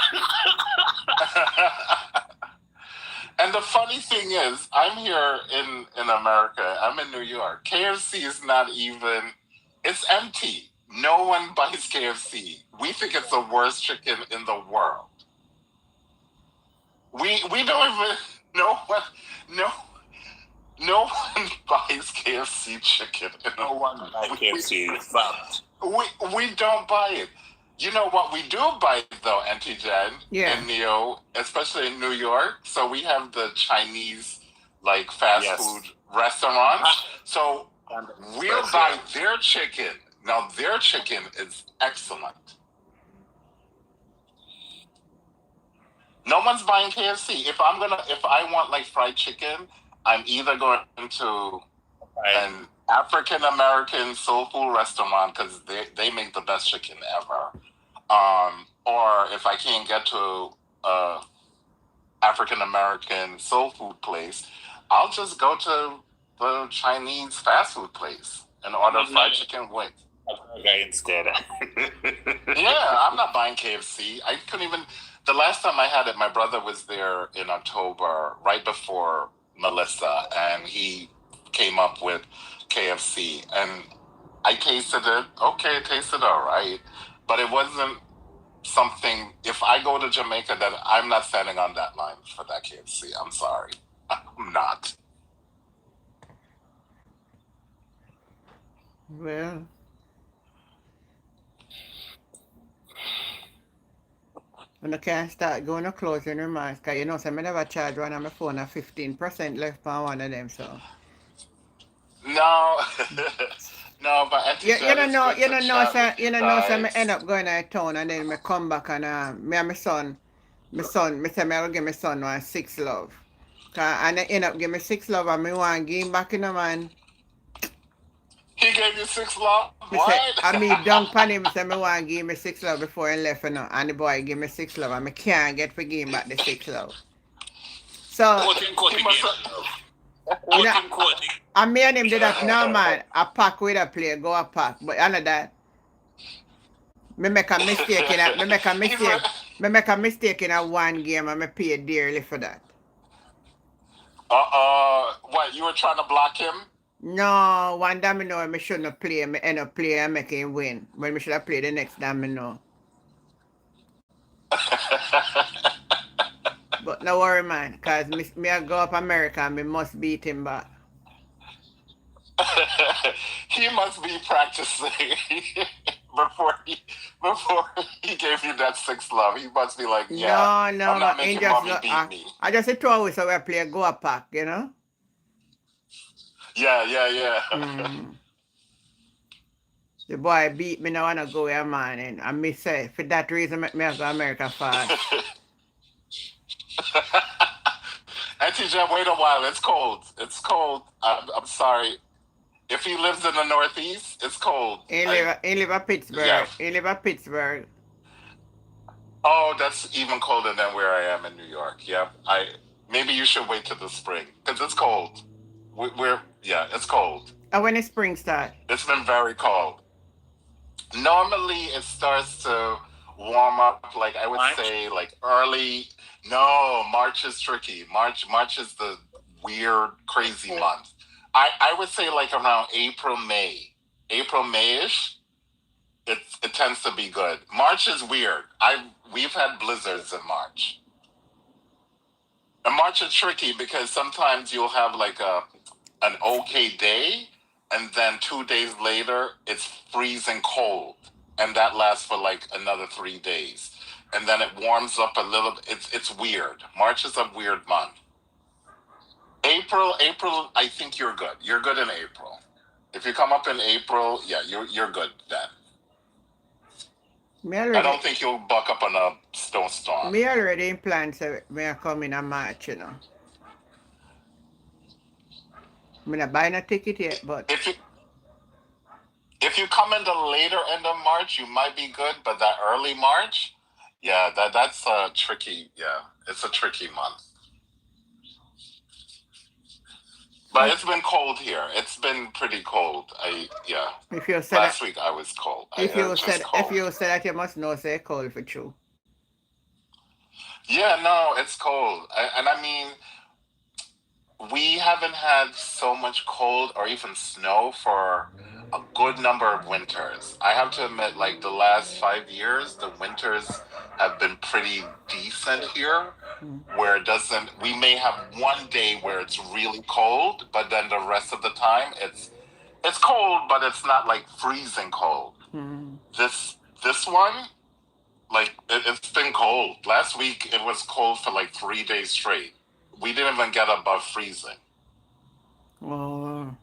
And the funny thing is, I'm here in America. I'm in New York. KFC is not even. It's empty. No one buys KFC. We think it's the worst chicken in the world. We don't even. No one buys KFC chicken. No one buys KFC. Fact. We don't buy it. You know what we do buy though, Auntie Jen and Neo, especially in New York. So we have the Chinese like fast food restaurants. So we'll buy their chicken. Now their chicken is excellent. No one's buying KFC. If I want like fried chicken, I'm either going to an African American soul food restaurant because they make the best chicken ever. Or if I can't get to a African American soul food place, I'll just go to the Chinese fast food place and order fried chicken wings. Instead. Yeah, I'm not buying KFC. I couldn't even. The last time I had it, my brother was there in October, right before Melissa, and he came up with KFC, and I tasted it. Okay, it tasted all right, but it wasn't something. If I go to Jamaica, then I'm not standing on that line for that KFC. I'm sorry, I'm not. Well, when I can't start going to closing remarks, because you know, so I never charge one on my phone at 15% left on one of them, so. No, no, but you don't know, so I end up going to town and then I come back and me and my son, me say I will give my son one 6 love. And I end up giving me 6 love and me want to give him back in the man. He gave you 6 love? I mean, dunk on him, say me want to give me 6 love before he left, you know, and the boy give me 6 love and I can't get for give him back the 6 love. So, and me and him did that, no man, a pack with a player, go a pack, but under that, me make a mistake in that, me make a mistake in a one game and me pay dearly for that. What, you were trying to block him? No, one time I know I shouldn't play, I end up playing and make him win. When I should have played the next time I know. But no worry, man, because me I go up America and me must beat him back. He must be practicing before he gave you that 6 love. He must be like, yeah, no, I'm not making mommy beat me. I just throw away so I play go a pack, you know? Yeah. Mm. The boy beat me, now wanna go where man, and me say, for that reason, make me go America fast. Auntie Jen, wait a while. It's cold. It's cold. I'm sorry. If he lives in the Northeast, it's cold. He live at Pittsburgh. Yeah. He live at Pittsburgh. Oh, that's even colder than where I am in New York. Yeah. Maybe you should wait till the spring because it's cold. It's cold. And when the spring start? It's been very cold. Normally, it starts to warm up, like I would March? say, like early. No, March is tricky. March is the weird, crazy month. I would say like around April, Mayish. It tends to be good. March is weird. We've had blizzards in March. And March is tricky because sometimes you'll have like an okay day, and then 2 days later it's freezing cold, and that lasts for like another 3 days, and then it warms up a little. It's weird. March is a weird month. April, I think you're good. You're good in April. If you come up in April, yeah, you're good then. I don't think you'll buck up on a snowstorm. Me already in plans, so me a come in a March, you know. I'm not buying a ticket yet, but If you come in the later end of March, you might be good, but that early March, yeah, that's a tricky. Yeah, it's a tricky month. But it's been cold here. It's been pretty cold. if you said Last week I was cold. if you said cold. that, you must know say cold for true. Yeah, no, it's cold. And I mean, we haven't had so much cold or even snow for a good number of winters. I have to admit, like the last 5 years, the winters have been pretty decent here, where we may have one day where it's really cold, but then the rest of the time it's cold, but it's not like freezing cold. This one, like it's been cold. Last week it was cold for like 3 days straight. We didn't even get above freezing. Oh.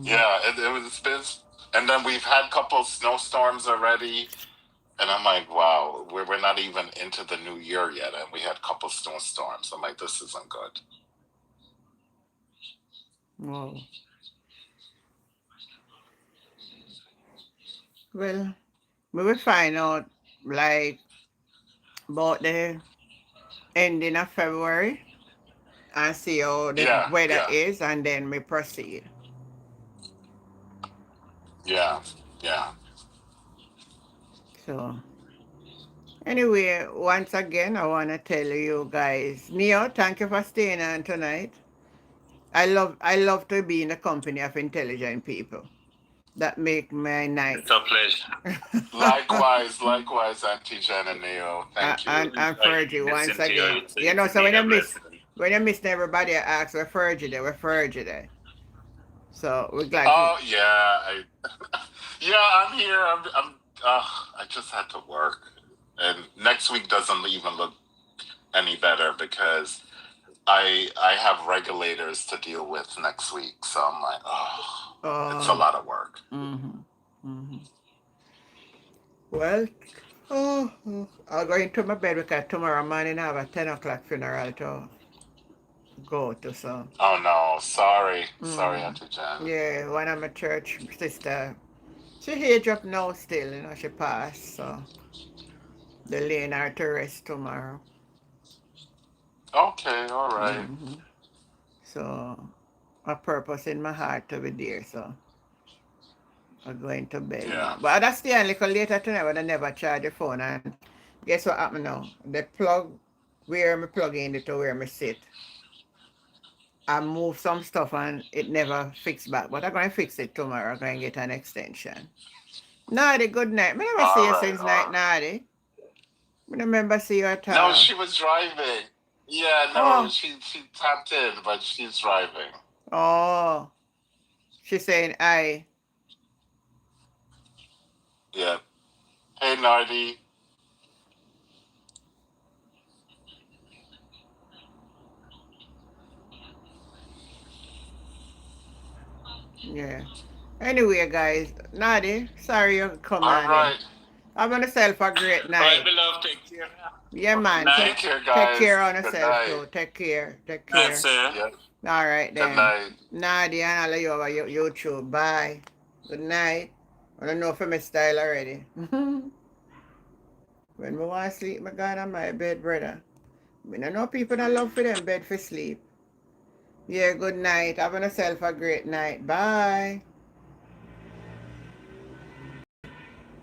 Yeah, it's been, and then we've had a couple snowstorms already, and I'm like, wow, we're not even into the new year yet, and we had a couple snowstorms. I'm like, this isn't good. Wow. Well, we will find out like about the ending of February and see how the weather is, and then we proceed. Yeah. So anyway, once again, I want to tell you guys, Neo, thank you for staying on tonight. I love to be in the company of intelligent people. That make my night. It's a pleasure. Likewise, Auntie Jen and Neo. Thank you. And Fergie, once again. You know, so when you miss everybody, I ask where Fergie there. So we're glad. Oh yeah, I'm here. I just had to work, and next week doesn't even look any better because I have regulators to deal with next week. So I'm like, it's a lot of work. Well, I'll go into my bed because tomorrow morning I have a 10 o'clock funeral to go to. So. Oh no, sorry, Auntie Jen. Yeah, one of my church sister, she aged up now still, you know, she passed, so they're laying her to rest tomorrow. Okay, all right. So, a purpose in my heart to be there, so I'm going to bed. Yeah. But that's the only later tonight when I never charge the phone, and guess what happened now? The plug, where me plug in it to where me sit, I moved some stuff and it never fixed back, but I'm going to fix it tomorrow. I'm going to get an extension. Nadi, good night. I never see you since night, Nadi. I remember see you at all. No, she was driving. Yeah, no, she tapped in, but she's driving. Oh, she's saying I. Yeah. Hey, Nardi. Yeah. Anyway, guys, Nadi, sorry you come All on in. right. Have yourself a great All right, night. beloved, take care. Yeah, Good man. night. Take care, Take guys. care on Good yourself night. too. Take care. Take Night, care. sir. Yeah. All right Good then. night. Nadia and all of you over YouTube. Bye. Good night. I don't know for my style already. When me want to sleep, me gone on my bed, brother. I don't know people that love for them bed for sleep. Yeah, good night. Have yourself a great night. Bye.